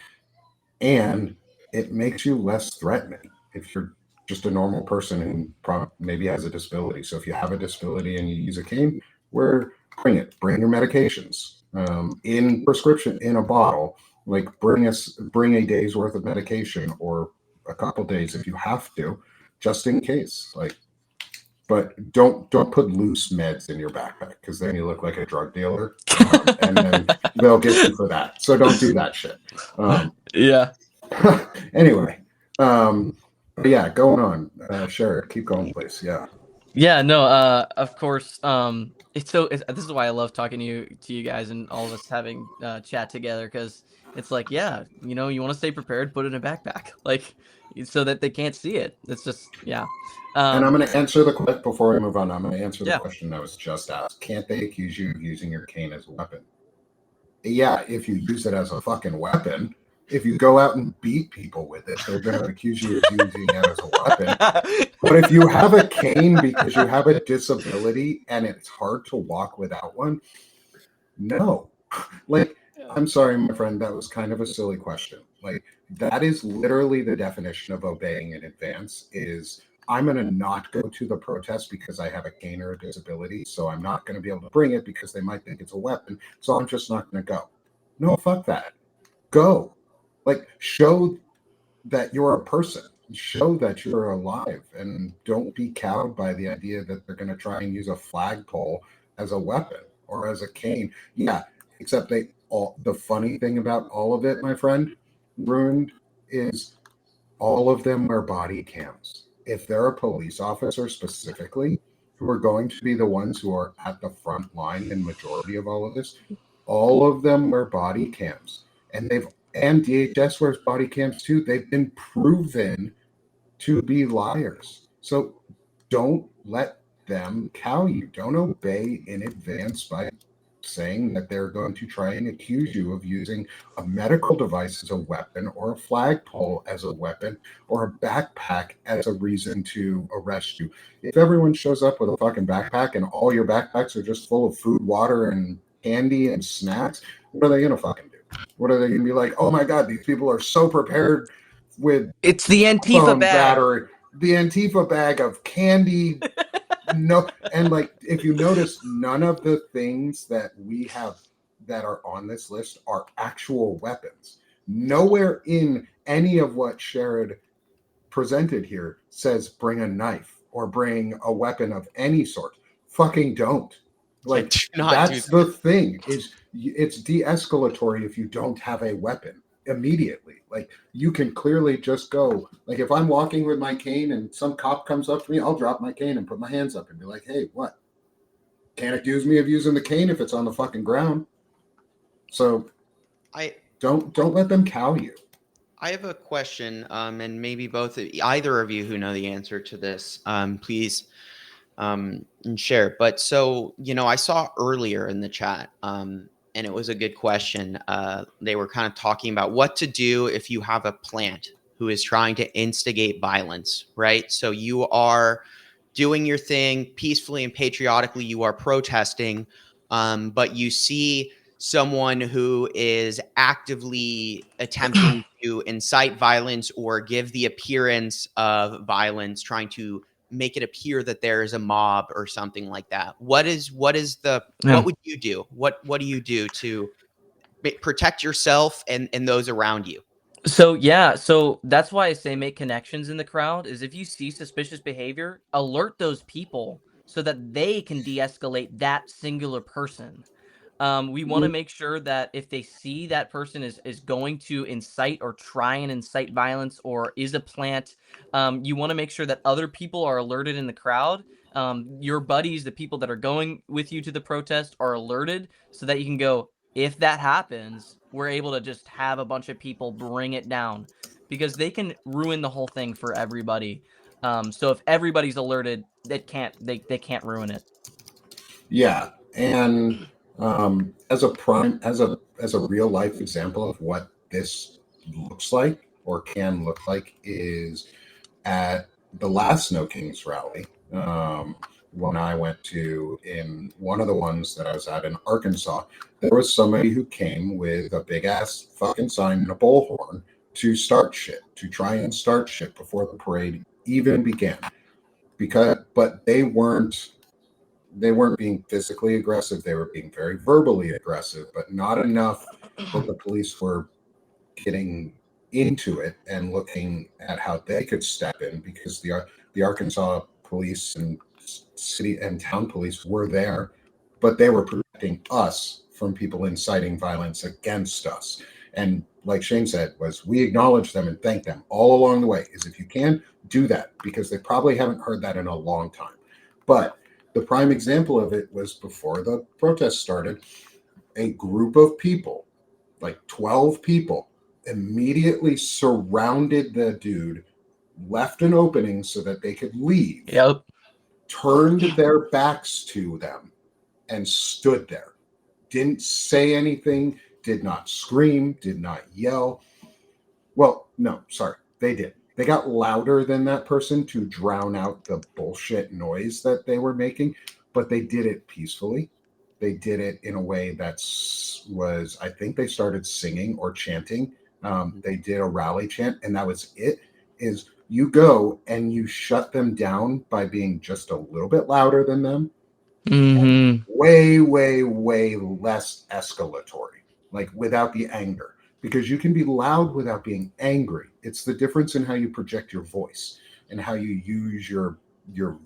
and it makes you less threatening if you're just a normal person who maybe has a disability. So if you have a disability and you use a cane, bring your medications in prescription in a bottle. Like bring a day's worth of medication or a couple days if you have to, just in case. But don't put loose meds in your backpack because then you look like a drug dealer, and then they'll get you for that. So don't do that shit. Yeah. Anyway, but yeah, going on. Sure, keep going, please. Yeah. Yeah. No. Of course. This is why I love talking to you guys and all of us having chat together because it's like, yeah, you want to stay prepared, put it in a backpack, like so that they can't see it. It's just, yeah. And I'm going to answer the question before we move on. I'm going to answer the Yeah. question that was just asked. Can't they accuse you of using your cane as a weapon? Yeah, if you use it as a fucking weapon. If you go out and beat people with it, they're going to accuse you of using it as a weapon. But if you have a cane because you have a disability and it's hard to walk without one, no. Like, I'm sorry, my friend, that was kind of a silly question. Like, that is literally the definition of obeying in advance is I'm going to not go to the protest because I have a cane or a disability, so I'm not going to be able to bring it because they might think it's a weapon, so I'm just not going to go. No, fuck that. Go. Like, show that you're a person. Show that you're alive and don't be cowed by the idea that they're going to try and use a flagpole as a weapon or as a cane. Yeah, except the funny thing about all of it, my friend, ruined is all of them wear body cams. If they're a police officer specifically, who are going to be the ones who are at the front line in majority of all of this, all of them wear body cams, and DHS wears body cams too. They've been proven to be liars. So don't let them cow you. Don't obey in advance by saying that they're going to try and accuse you of using a medical device as a weapon, or a flagpole as a weapon, or a backpack as a reason to arrest you. If everyone shows up with a fucking backpack and all your backpacks are just full of food, water, and candy and snacks, what are they going to fucking do? What are they going to be like? Oh my God, these people are so prepared with It's the Antifa phone bag. battery, the Antifa bag of candy. No, and like if you notice, none of the things that we have that are on this list are actual weapons. Nowhere in any of what Sherrod presented here says bring a knife or bring a weapon of any sort. Fucking don't. Like, do not that's do the thing, is it's de-escalatory if you don't have a weapon immediately. Like, you can clearly just go, like, if I'm walking with my cane and some cop comes up to me, I'll drop my cane and put my hands up and be like, hey, what? Can't accuse me of using the cane if it's on the fucking ground. So I don't let them cow you. I have a question, and maybe either of you who know the answer to this, please and share. But so, I saw earlier in the chat, and it was a good question. They were kind of talking about what to do if you have a plant who is trying to instigate violence, right? So you are doing your thing peacefully and patriotically, you are protesting, but you see someone who is actively attempting to incite violence or give the appearance of violence, trying to make it appear that there is a mob or something like that. What would you do? What do you do to protect yourself and those around you? So that's why I say make connections in the crowd. Is if you see suspicious behavior, alert those people so that they can de-escalate that singular person. We want to make sure that if they see that person is going to incite or try and incite violence or is a plant, you want to make sure that other people are alerted in the crowd. Your buddies, the people that are going with you to the protest, are alerted so that you can go, if that happens, we're able to just have a bunch of people bring it down, because they can ruin the whole thing for everybody. So if everybody's alerted, they can't ruin it. Yeah, and as a real life example of what this looks like or can look like is at the last No Kings rally. When I went to, in one of the ones that I was at in Arkansas, there was somebody who came with a big ass fucking sign and a bullhorn to try and start shit before the parade even began. But they weren't being physically aggressive. They were being very verbally aggressive, but not enough that the police were getting into it and looking at how they could step in, because the Arkansas police and city and town police were there, but they were protecting us from people inciting violence against us. And like Shane said, was we acknowledge them and thank them all along the way. Is if you can, do that, because they probably haven't heard that in a long time. But the prime example of it was before the protest started, a group of people, like 12 people, immediately surrounded the dude, left an opening so that they could leave, Yep. turned their backs to them, and stood there. Didn't say anything, did not scream, did not yell. Well, no, sorry, they did. They got louder than that person to drown out the bullshit noise that they were making, but they did it peacefully. They did it in a way I think they started singing or chanting. They did a rally chant, and that was it. Is you go and you shut them down by being just a little bit louder than them, Mm-hmm. way, way, way less escalatory, like without the anger, because you can be loud without being angry. It's the difference in how you project your voice and how you use your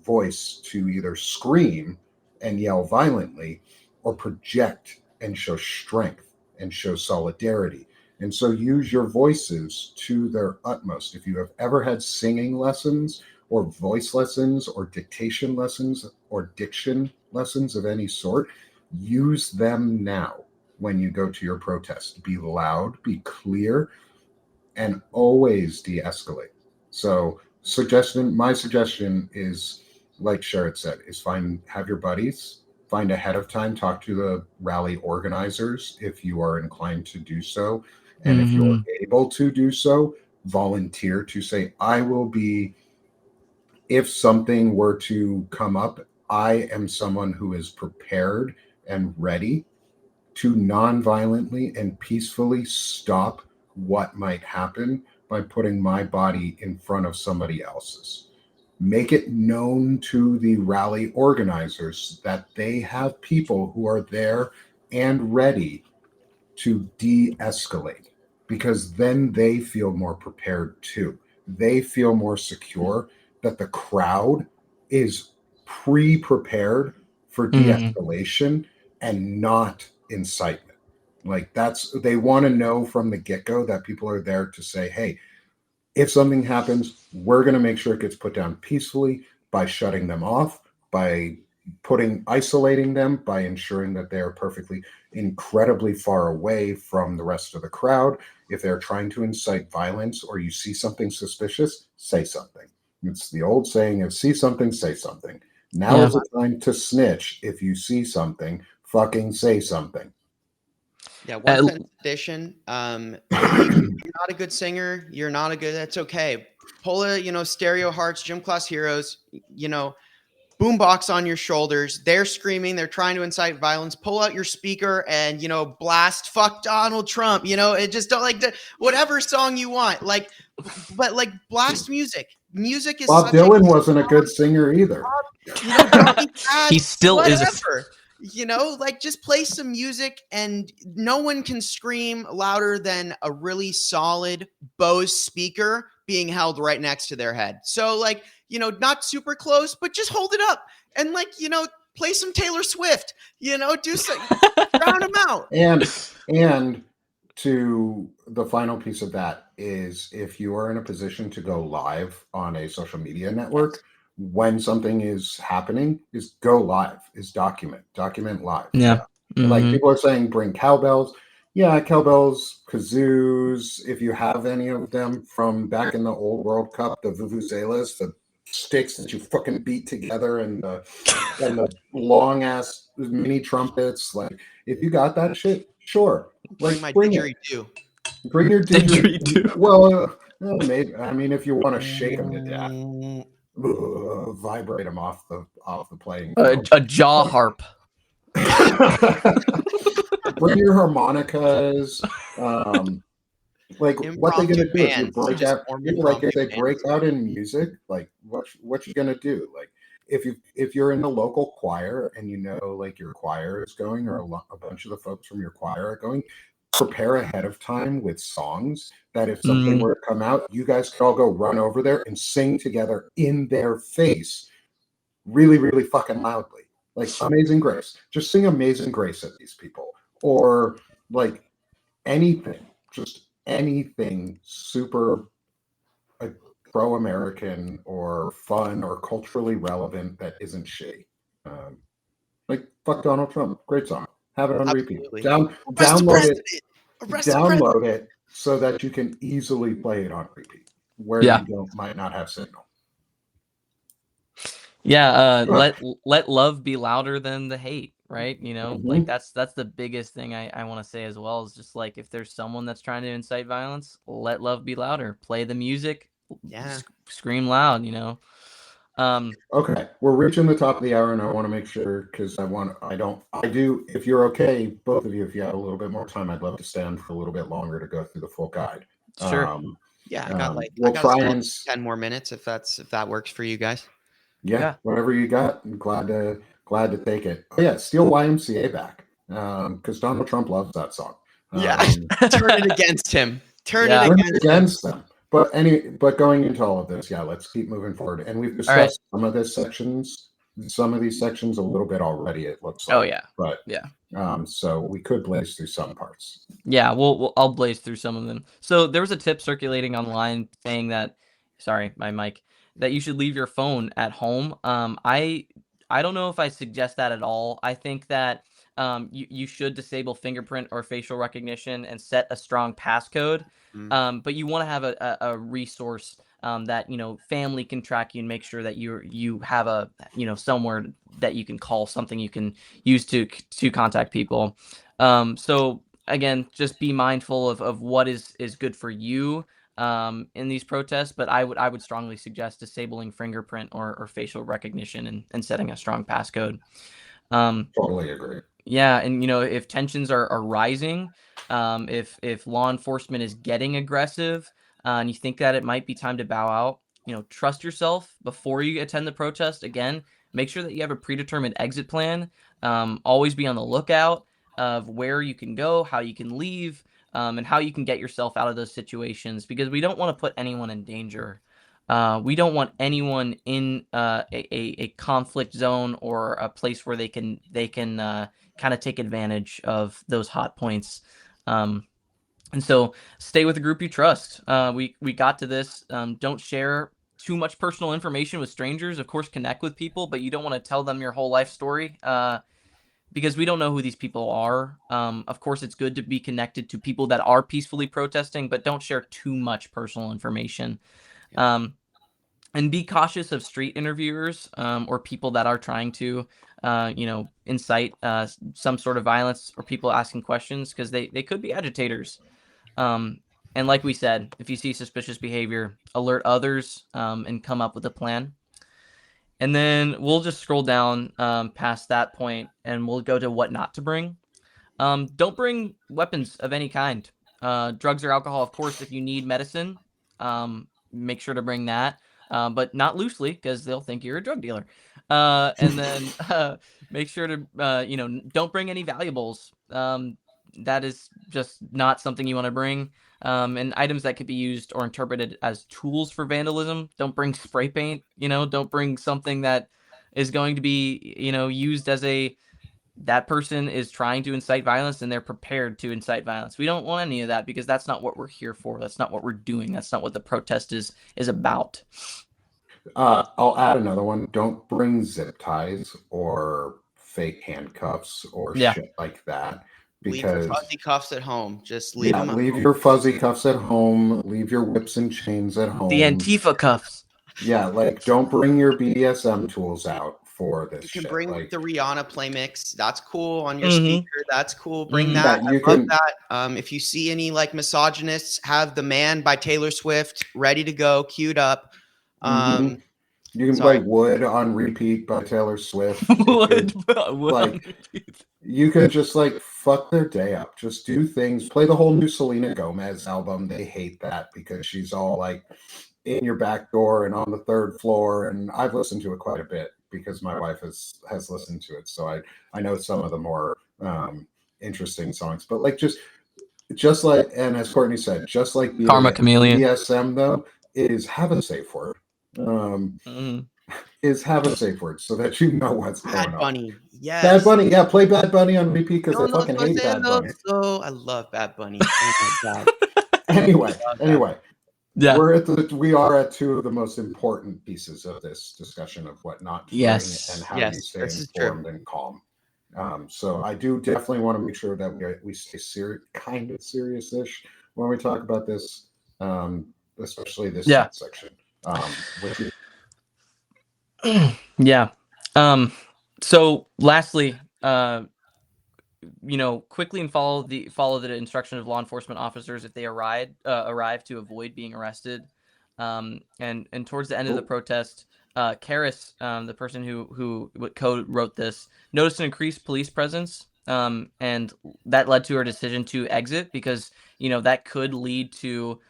voice to either scream and yell violently or project and show strength and show solidarity. And so use your voices to their utmost. If you have ever had singing lessons or voice lessons or dictation lessons or diction lessons of any sort, use them now when you go to your protest. Be loud, be clear, and always de-escalate. So my suggestion is, like Sherrod said, is have your buddies, find ahead of time, talk to the rally organizers if you are inclined to do so. And if you're able to do so, volunteer to say, I will be, if something were to come up, I am someone who is prepared and ready to non-violently and peacefully stop what might happen by putting my body in front of somebody else's. Make it known to the rally organizers that they have people who are there and ready to de-escalate, because then they feel more prepared too. They feel more secure that the crowd is pre-prepared for de-escalation and not incitement. Like they want to know from the get-go that people are there to say, hey, if something happens, we're going to make sure it gets put down peacefully by shutting them off, by isolating them, by ensuring that they are incredibly far away from the rest of the crowd. If they're trying to incite violence or you see something suspicious, say something. It's the old saying of see something, say something. Now is the time to snitch. If you see something, fucking say something. Yeah, one sentence addition. You're not a good singer. You're not a good. That's okay. Pull a, Stereo Hearts, Gym Class Heroes. Boombox on your shoulders. They're screaming. They're trying to incite violence. Pull out your speaker and blast "Fuck Donald Trump." It just don't whatever song you want. But blast music. Music is. Bob Dylan wasn't a good singer either. He still isn't. Just play some music, and no one can scream louder than a really solid Bose speaker being held right next to their head. So not super close, but just hold it up and play some Taylor Swift, do some, drown them out. And to the final piece of that is, if you are in a position to go live on a social media network, when something is happening, is go live, is document live. Yeah. Like people are saying, bring cowbells. Yeah, cowbells, kazoos. If you have any of them from back in the old World Cup, the vuvuzelas, the sticks that you fucking beat together, and the long ass mini trumpets. Like, if you got that shit, sure. Bring my didgeridoo. Bring your didgeridoo. Well, maybe. I mean, if you want to shake them to death, vibrate them off the playing field. A jaw harp. Bring your harmonicas. Like, what they gonna do if you break out? If they break out in music, like what you gonna do? Like, if you're in the local choir and like your choir is going, or a bunch of the folks from your choir are going, prepare ahead of time with songs that if something were to come out, you guys could all go run over there and sing together in their face, really, really fucking loudly. Like Amazing Grace. Just sing Amazing Grace at these people. Or like anything, just anything super pro-American or fun or culturally relevant that isn't shitty. Like Fuck Donald Trump. Great song. Have it on repeat. Download it so that you can easily play it on repeat where you might not have signal. Yeah, let love be louder than the hate, right? Like that's the biggest thing I want to say as well, is just like, if there's someone that's trying to incite violence, let love be louder. Play the music, scream loud, Okay, we're reaching the top of the hour, and I want to make sure, because if you're okay, both of you, if you have a little bit more time, I'd love to stand for a little bit longer to go through the full guide. Sure. I got 10 more minutes if that works for you guys. Yeah, whatever you got. I'm glad to take it. Oh, yeah, steal YMCA back, because Donald Trump loves that song. Turn it against him. Turn it against them. But going into all of this, let's keep moving forward. And we've discussed some of these sections a little bit already, it looks like. Oh yeah. But so we could blaze through some parts. Yeah, I'll blaze through some of them. So there was a tip circulating online saying that, sorry, my mic, that you should leave your phone at home. I don't know if I suggest that at all. I think that you should disable fingerprint or facial recognition and set a strong passcode. But you want to have a resource that family can track you and make sure that you have a somewhere that you can call, something you can use to contact people. So again, just be mindful of what is good for you in these protests, but I would strongly suggest disabling fingerprint or facial recognition and setting a strong passcode. Totally agree. Yeah, and if tensions are rising, if law enforcement is getting aggressive, and you think that it might be time to bow out, trust yourself before you attend the protest. Again, make sure that you have a predetermined exit plan. Always be on the lookout of where you can go, how you can leave, and how you can get yourself out of those situations, because we don't want to put anyone in danger. We don't want anyone in a conflict zone or a place where they can kind of take advantage of those hot points. And so stay with a group you trust. We got to this. Don't share too much personal information with strangers. Of course, connect with people, but you don't want to tell them your whole life story because we don't know who these people are. Of course, it's good to be connected to people that are peacefully protesting, but don't share too much personal information. And be cautious of street interviewers or people that are trying to, incite some sort of violence, or people asking questions, because they could be agitators. And like we said, if you see suspicious behavior, alert others and come up with a plan. And then we'll just scroll down past that point and we'll go to what not to bring. Don't bring weapons of any kind. Drugs or alcohol, of course, if you need medicine, make sure to bring that. But not loosely, because they'll think you're a drug dealer. And then make sure to, don't bring any valuables. That is just not something you want to bring. And items that could be used or interpreted as tools for vandalism. Don't bring spray paint. Don't bring something that is going to be, used as that person is trying to incite violence and they're prepared to incite violence. We don't want any of that, because that's not what we're here for. That's not what we're doing. That's not what the protest is about. I'll add another one. Don't bring zip ties or fake handcuffs or shit like that. Leave your Because fuzzy cuffs at home. Just leave them. leave your fuzzy cuffs at home. Leave your whips and chains at home. The Antifa cuffs. Yeah, don't bring your BDSM tools out for this. You can shit. bring the Rihanna play mix. That's cool on your speaker. That's cool. Bring that. Yeah, I love that. If you see any misogynists, have "The Man" by Taylor Swift ready to go, queued up. You can play "Wood" on repeat by Taylor Swift. Wood you can just fuck their day up. Just do things. Play the whole new Selena Gomez album. They hate that because she's all in your back door and on the third floor. And I've listened to it quite a bit because my wife has listened to it. So I know some of the more interesting songs. But just like, and as Courtney said, just like Karma Chameleon. BDSM though, is have a safe word. Is have a safe word so that you know what's going on. Bad Bunny. Yes. Bad Bunny. Yeah, play Bad Bunny on repeat because I fucking hate Bad Bunny. I love Bad Bunny. Oh my God. Anyway. Yeah. We are at two of the most important pieces of this discussion of what not to bring and how you stay informed and calm. So I do definitely want to make sure that we stay kind of serious-ish when we talk about this, especially this section. Yeah. So lastly, quickly and follow the instruction of law enforcement officers if they arrive to avoid being arrested. And towards the end of the protest, Karis, the person who co-wrote this, noticed an increased police presence. And that led to her decision to exit because, that could lead to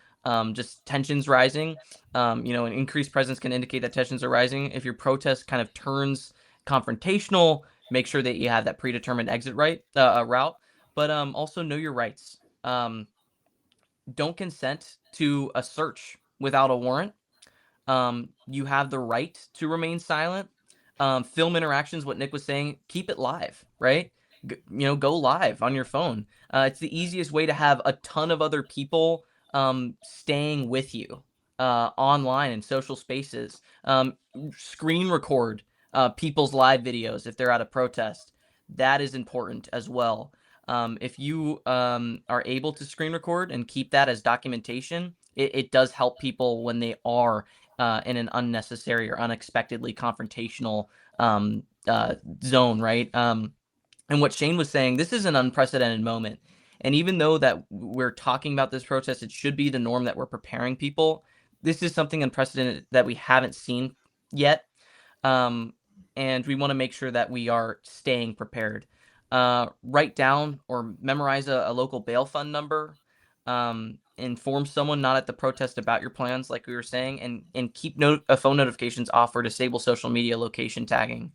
just tensions rising. An increased presence can indicate that tensions are rising. If your protest kind of turns confrontational, make sure that you have that predetermined exit route. But also know your rights. Don't consent to a search without a warrant. You have the right to remain silent. Film interactions, what Nick was saying, keep it live, right? Go live on your phone. It's the easiest way to have a ton of other people staying with you. online and social spaces. Screen record people's live videos if they're at a protest. That is important as well. If you are able to screen record and keep that as documentation, it does help people when they are in an unnecessary or unexpectedly confrontational zone, right? And what Shane was saying, this is an unprecedented moment. And even though that we're talking about this protest, it should be the norm that we're preparing people. This is something unprecedented that we haven't seen yet. And we want to make sure that we are staying prepared. Write down or memorize a local bail fund number. Inform someone not at the protest about your plans, like we were saying, and keep phone notifications off or disable social media location tagging.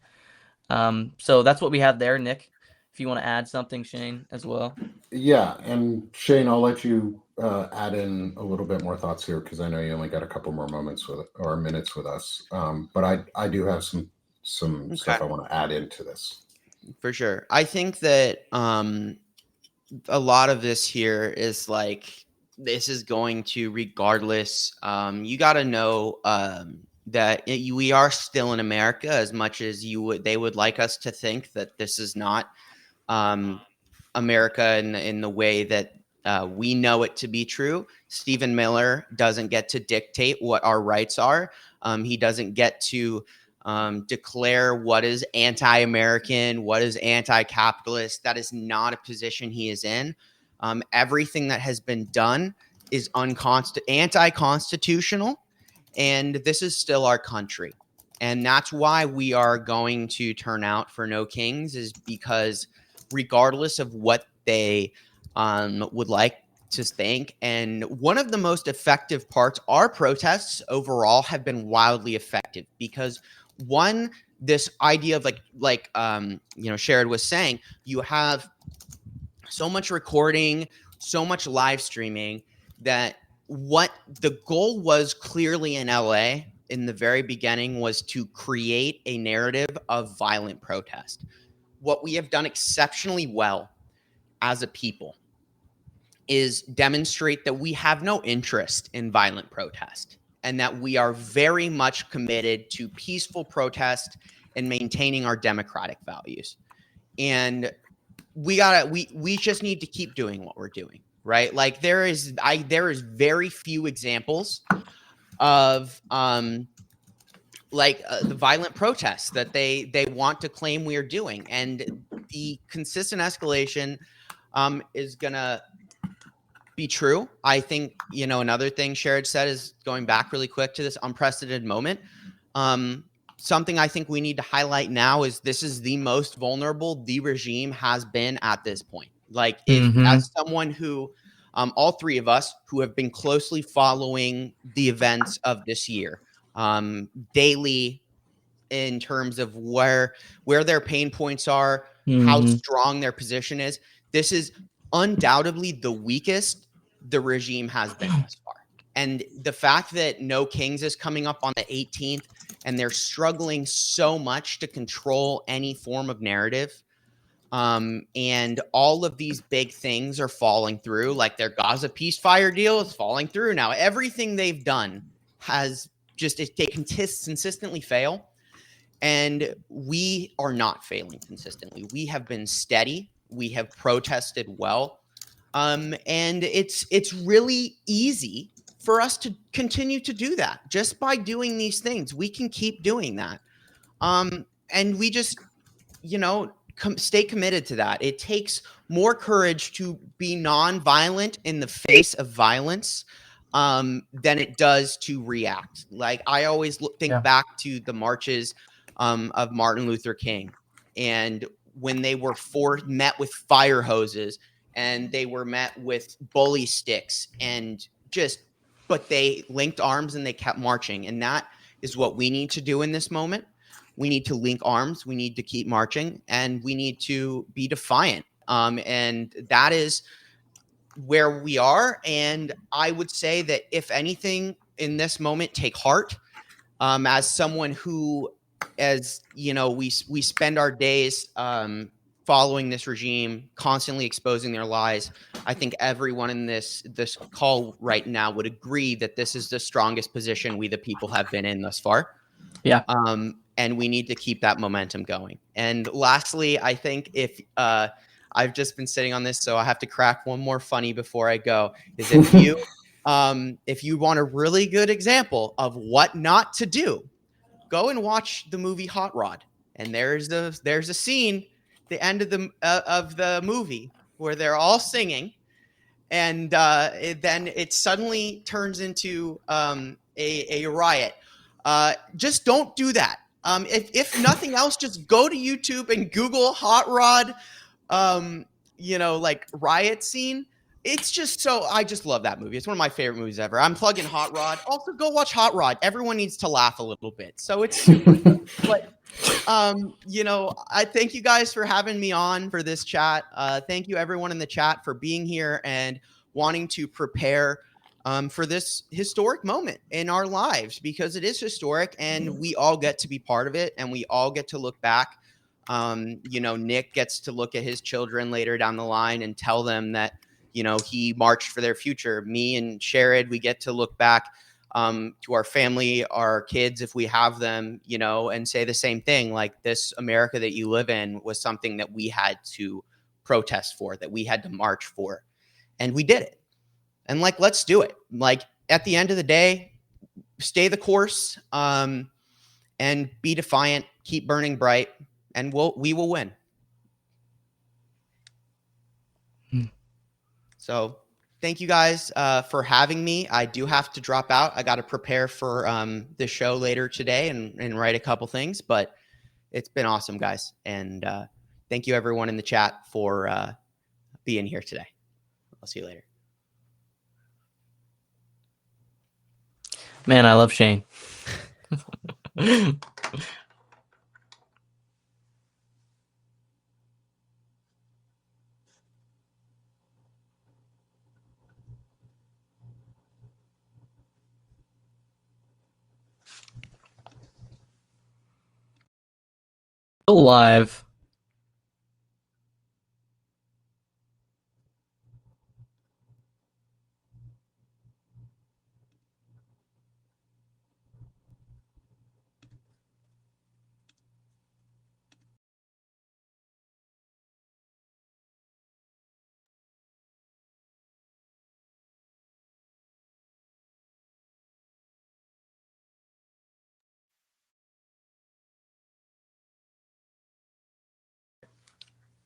So that's what we have there, Nick. If you want to add something, Shane, as well. Yeah, and Shane, I'll let you add in a little bit more thoughts here because I know you only got a couple more moments or minutes with us. But I do have some stuff I want to add into this. For sure. I think that a lot of this here is like, this is going to, regardless, you got to know that we are still in America, as much as they would like us to think that this is not America in the way that we know it to be true. Stephen Miller doesn't get to dictate what our rights are. He doesn't get to declare what is anti-American, what is anti-capitalist. That is not a position he is in. Everything that has been done is anti-constitutional, and this is still our country. And that's why we are going to turn out for No Kings, is because regardless of what they would like to think, and one of the most effective parts, our protests overall have been wildly effective because, one, this idea of like Sherrod was saying, you have so much recording, so much live streaming, that what the goal was clearly in LA in the very beginning was to create a narrative of violent protest. What we have done exceptionally well as a people is demonstrate that we have no interest in violent protest, and that we are very much committed to peaceful protest and maintaining our democratic values. And we just need to keep doing what we're doing, right? Like there is very few examples of the violent protests that they want to claim we are doing, and the consistent escalation is gonna be true. I think another thing Sherrod said is, going back really quick to this unprecedented moment. Something I think we need to highlight now is this is the most vulnerable the regime has been at this point. Like, if as someone who, all three of us who have been closely following the events of this year, daily, in terms of where their pain points are, how strong their position is, this is undoubtedly the weakest the regime has been thus far. And the fact that No Kings is coming up on the 18th, and they're struggling so much to control any form of narrative, and all of these big things are falling through, like their Gaza ceasefire deal is falling through now. Everything they've done has they consistently fail, and we are not failing consistently. We have been steady. We have protested well. And it's really easy for us to continue to do that. Just by doing these things, we can keep doing that. And we just, stay committed to that. It takes more courage to be nonviolent in the face of violence than it does to react. Like, I always think back to the marches of Martin Luther King, and when they were met with fire hoses, and they were met with bully sticks, but they linked arms and they kept marching. And that is what we need to do in this moment. We need to link arms. We need to keep marching, and we need to be defiant. And that is where we are. And I would say that, if anything, in this moment, take heart. As someone who, as we spend our days following this regime, constantly exposing their lies. I think everyone in this call right now would agree that this is the strongest position we the people have been in thus far. Yeah. And we need to keep that momentum going. And lastly, I think if I've just been sitting on this, so I have to crack one more funny before I go, is if you want a really good example of what not to do, go and watch the movie Hot Rod. And there's a scene, the end of the movie, where they're all singing, and then it suddenly turns into a riot. Just don't do that. If nothing else, just go to YouTube and Google Hot Rod, like riot scene. It's just I just love that movie. It's one of my favorite movies ever. I'm plugging Hot Rod. Also, go watch Hot Rod. Everyone needs to laugh a little bit. So it's super good. But I thank you guys for having me on for this chat. Thank you everyone in the chat for being here and wanting to prepare for this historic moment in our lives, because it is historic and we all get to be part of it and we all get to look back. Nick gets to look at his children later down the line and tell them that, he marched for their future. Me and Sherrod, we get to look back to our family, our kids, if we have them, and say the same thing. Like, this America that you live in was something that we had to protest for, that we had to march for. And we did it. And let's do it. At the end of the day, stay the course, and be defiant, keep burning bright, and we will win. So thank you guys for having me. I do have to drop out. I got to prepare for the show later today and write a couple things, but it's been awesome, guys. And thank you everyone in the chat for being here today. I'll see you later. Man, I love Shane. Still live.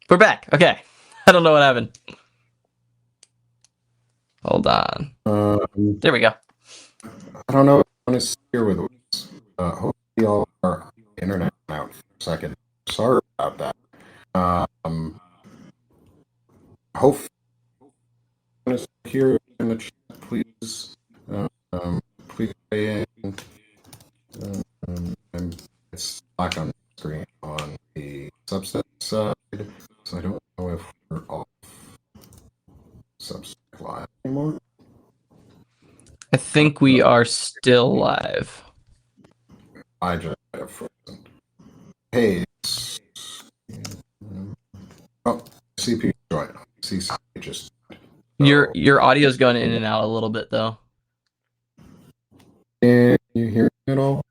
We're back. Okay. I don't know what happened. Hold on. There we go. I don't know if anyone is here with us. Hopefully y'all are internet out for a second. Sorry about that. Hopefully anyone is here in the chat, please. Please stay in. It's black on the screen on the Substack side, so I don't know if we're off Substack Live anymore. I think we are still live. I just have frozen. Hey, CP join. CC just. Your audio's going in and out a little bit though. Can you hear me at all?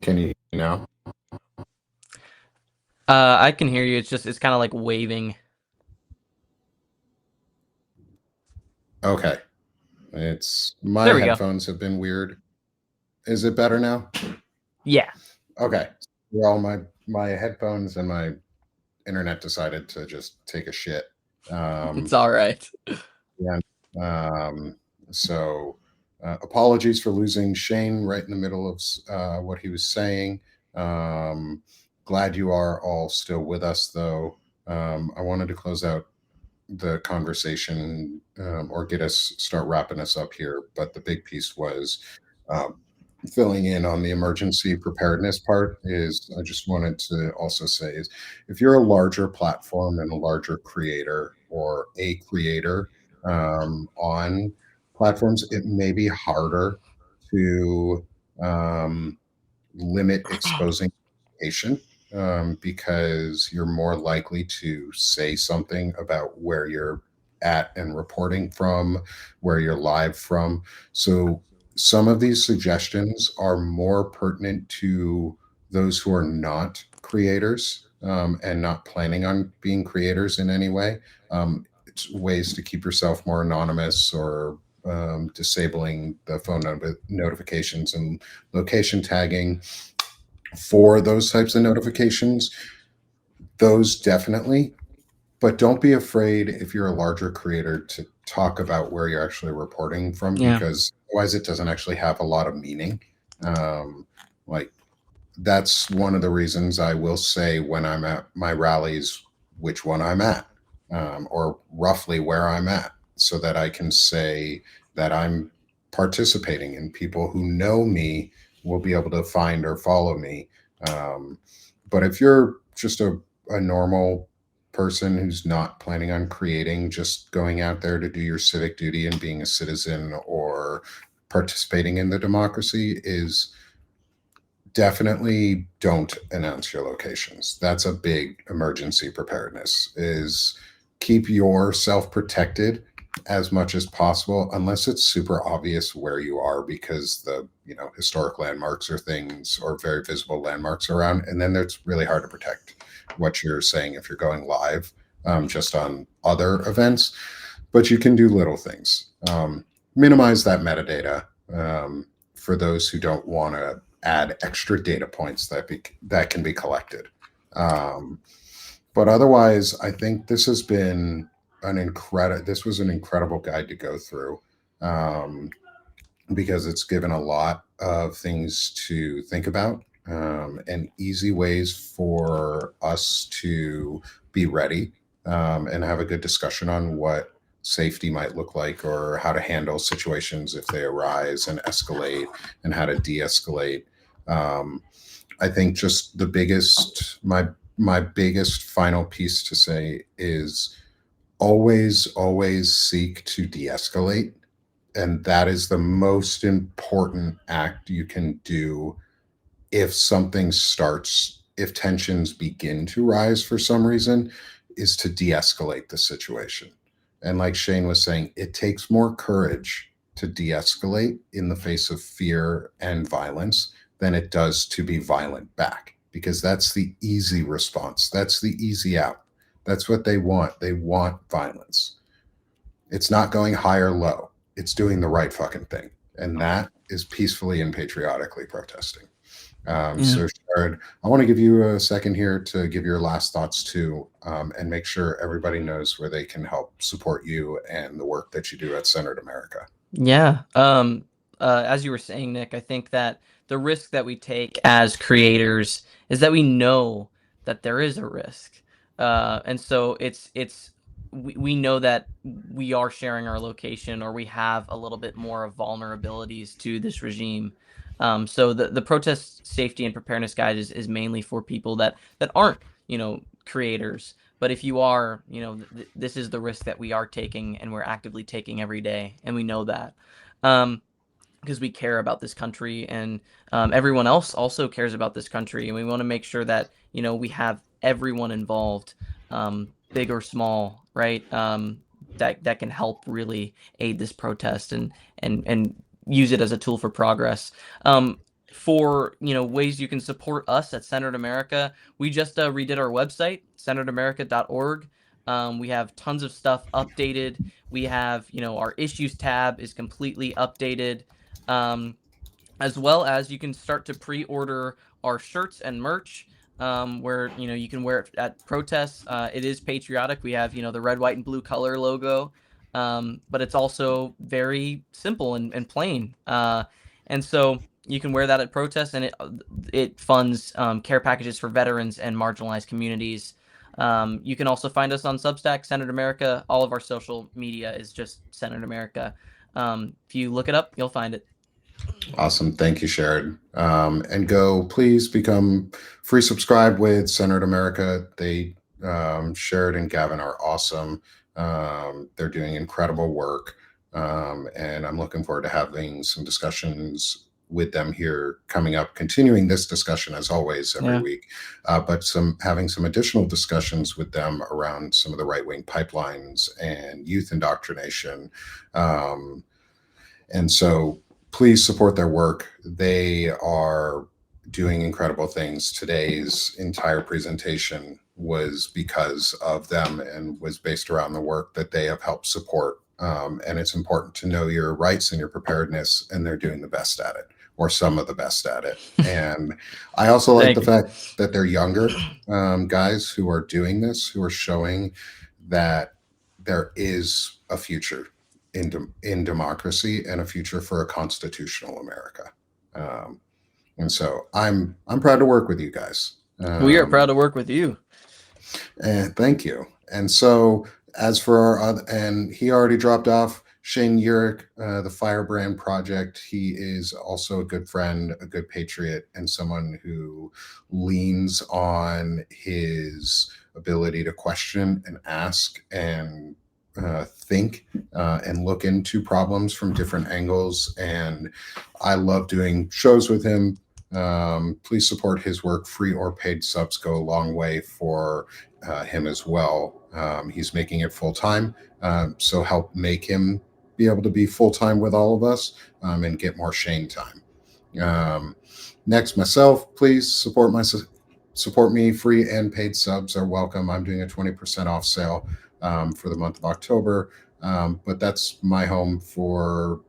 Can you hear me now? I can hear you. It's kind of like waving. Okay. It's my headphones have been weird. Is it better now? Yeah. Okay. Well, my headphones and my internet decided to just take a shit. It's all right. Yeah. So apologies for losing Shane right in the middle of what he was saying. Glad you are all still with us, though. I wanted to close out the conversation or start wrapping us up here. But the big piece was filling in on the emergency preparedness part. I just wanted to also say is if you're a larger platform and a larger creator or a creator on platforms, it may be harder to limit exposing location, because you're more likely to say something about where you're at and reporting from, where you're live from. So some of these suggestions are more pertinent to those who are not creators, and not planning on being creators in any way. It's ways to keep yourself more anonymous, or disabling the phone notifications and location tagging for those types of notifications. Those definitely, but don't be afraid if you're a larger creator to talk about where you're actually reporting from, Yeah. because otherwise it doesn't actually have a lot of meaning. Like, that's one of the reasons I will say when I'm at my rallies which one I'm at, or roughly where I'm at, so that I can say that I'm participating, and people who know me will be able to find or follow me. Um, but if you're just a normal person who's not planning on creating, just going out there to do your civic duty and being a citizen or participating in the democracy, is definitely don't announce your locations. That's a big emergency preparedness, is keep yourself protected as much as possible, unless it's super obvious where you are, because the historic landmarks or things, or very visible landmarks around, and then it's really hard to protect what you're saying if you're going live, just on other events. But you can do little things. Minimize that metadata, for those who don't want to add extra data points that can be collected. Um, but otherwise, I think this has been this was an incredible guide to go through, um, because it's given a lot of things to think about, and easy ways for us to be ready, and have a good discussion on what safety might look like, or how to handle situations if they arise and escalate, and how to de-escalate. Um, I think just my biggest final piece to say is always seek to de-escalate, and that is the most important act you can do if if tensions begin to rise for some reason, is to de-escalate the situation. And like Shane was saying, it takes more courage to de-escalate in the face of fear and violence than it does to be violent back, because that's the easy response, that's the easy out. That's what they want violence. It's not going high or low. It's doing the right fucking thing. And that is peacefully and patriotically protesting. So, Jared, I want to give you a second here to give your last thoughts too, and make sure everybody knows where they can help support you and the work that you do at Centered America. Yeah. As you were saying, Nick, I think that the risk that we take as creators is that we know that there is a risk. And so we know that we are sharing our location, or we have a little bit more of vulnerabilities to this regime. So the protest safety and preparedness guide is mainly for people that aren't, creators. But if you are, this is the risk that we are taking, and we're actively taking every day, and we know that. Because we care about this country, and everyone else also cares about this country, and we want to make sure that we have everyone involved, big or small, right? That can help really aid this protest, and use it as a tool for progress. For ways you can support us at Centered America, we just redid our website, centeredamerica.org. We have tons of stuff updated. We have our issues tab is completely updated, as well as you can start to pre-order our shirts and merch, where you can wear it at protests. It is patriotic. We have the red, white, and blue color logo, but it's also very simple and plain, and so you can wear that at protests, and it funds care packages for veterans and marginalized communities. You can also find us on Substack, Centered America. All of our social media is just Centered America. If you look it up, you'll find it. Awesome. Thank you, Sharon. And please become free subscribe with Centered America. Sharon and Gavin are awesome. They're doing incredible work. And I'm looking forward to having some discussions with them here coming up, continuing this discussion as always every week, but having some additional discussions with them around some of the right-wing pipelines and youth indoctrination. And so please support their work. They are doing incredible things. Today's entire presentation was because of them and was based around the work that they have helped support. And it's important to know your rights and your preparedness, and they're doing the best at it, or some of the best at it. And I also like the fact that they're younger guys who are doing this, who are showing that there is a future in democracy and a future for a constitutional America. And so I'm proud to work with you guys. We are proud to work with you. And thank you. And so as for our other, and he already dropped off, Shane Urich, the Firebrand Project. He is also a good friend, a good patriot, and someone who leans on his ability to question and ask and think and look into problems from different angles. And I love doing shows with him. Please support his work. Free or paid subs go a long way for him as well. He's making it full time, so help make him be able to be full time with all of us and get more Shane time. Next, myself, please support me. Free and paid subs are welcome. I'm doing a 20% off sale for the month of October, but that's my home for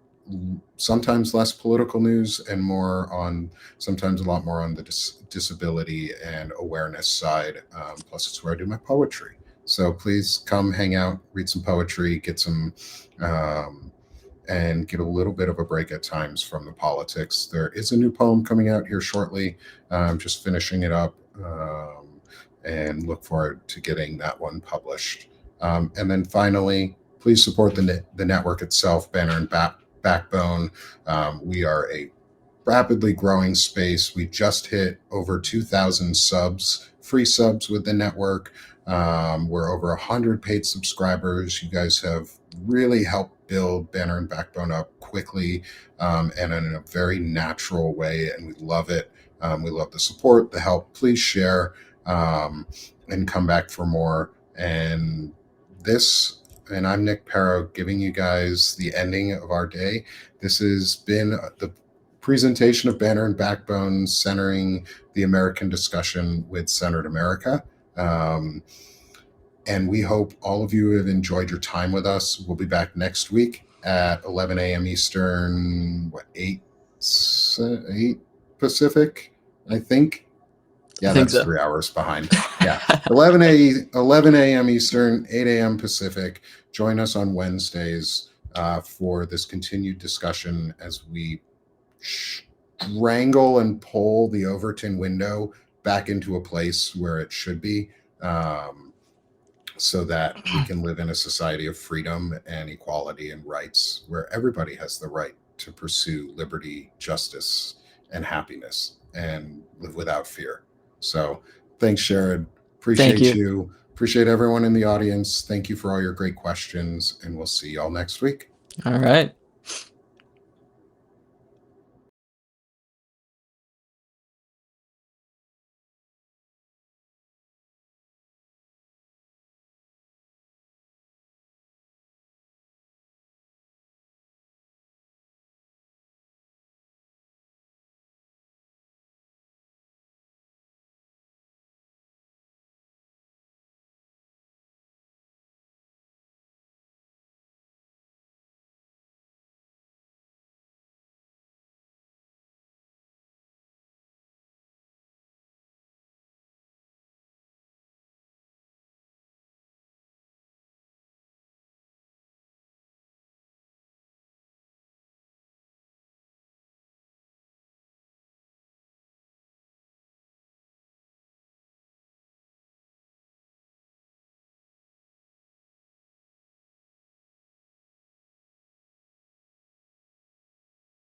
sometimes less political news and sometimes a lot more on the disability and awareness side. Plus, it's where I do my poetry. So please come hang out, read some poetry, get some, and get a little bit of a break at times from the politics. There is a new poem coming out here shortly. I'm just finishing it up and look forward to getting that one published. And then finally, please support the network itself, Banner and Backbone. We are a rapidly growing space. We just hit over 2,000 subs, free subs with the network. We're over 100 paid subscribers. You guys have really helped build Banner and Backbone up quickly and in a very natural way, and we love it. We love the support, the help. Please share and come back for more. And I'm Nick Perro, giving you guys the ending of our day. This has been the presentation of Banner and Backbone, centering the American discussion with Centered America. And we hope all of you have enjoyed your time with us. We'll be back next week at 11 a.m. Eastern, 8 Pacific, I think. Yeah, that's so. 3 hours behind. Yeah, 11 a.m. Eastern, 8 a.m. Pacific. Join us on Wednesdays for this continued discussion as we strangle and pull the Overton window back into a place where it should be, so that we can live in a society of freedom and equality and rights where everybody has the right to pursue liberty, justice, and happiness and live without fear. So thanks, Sherrod. Appreciate you. Appreciate everyone in the audience. Thank you for all your great questions, and we'll see y'all next week. All right.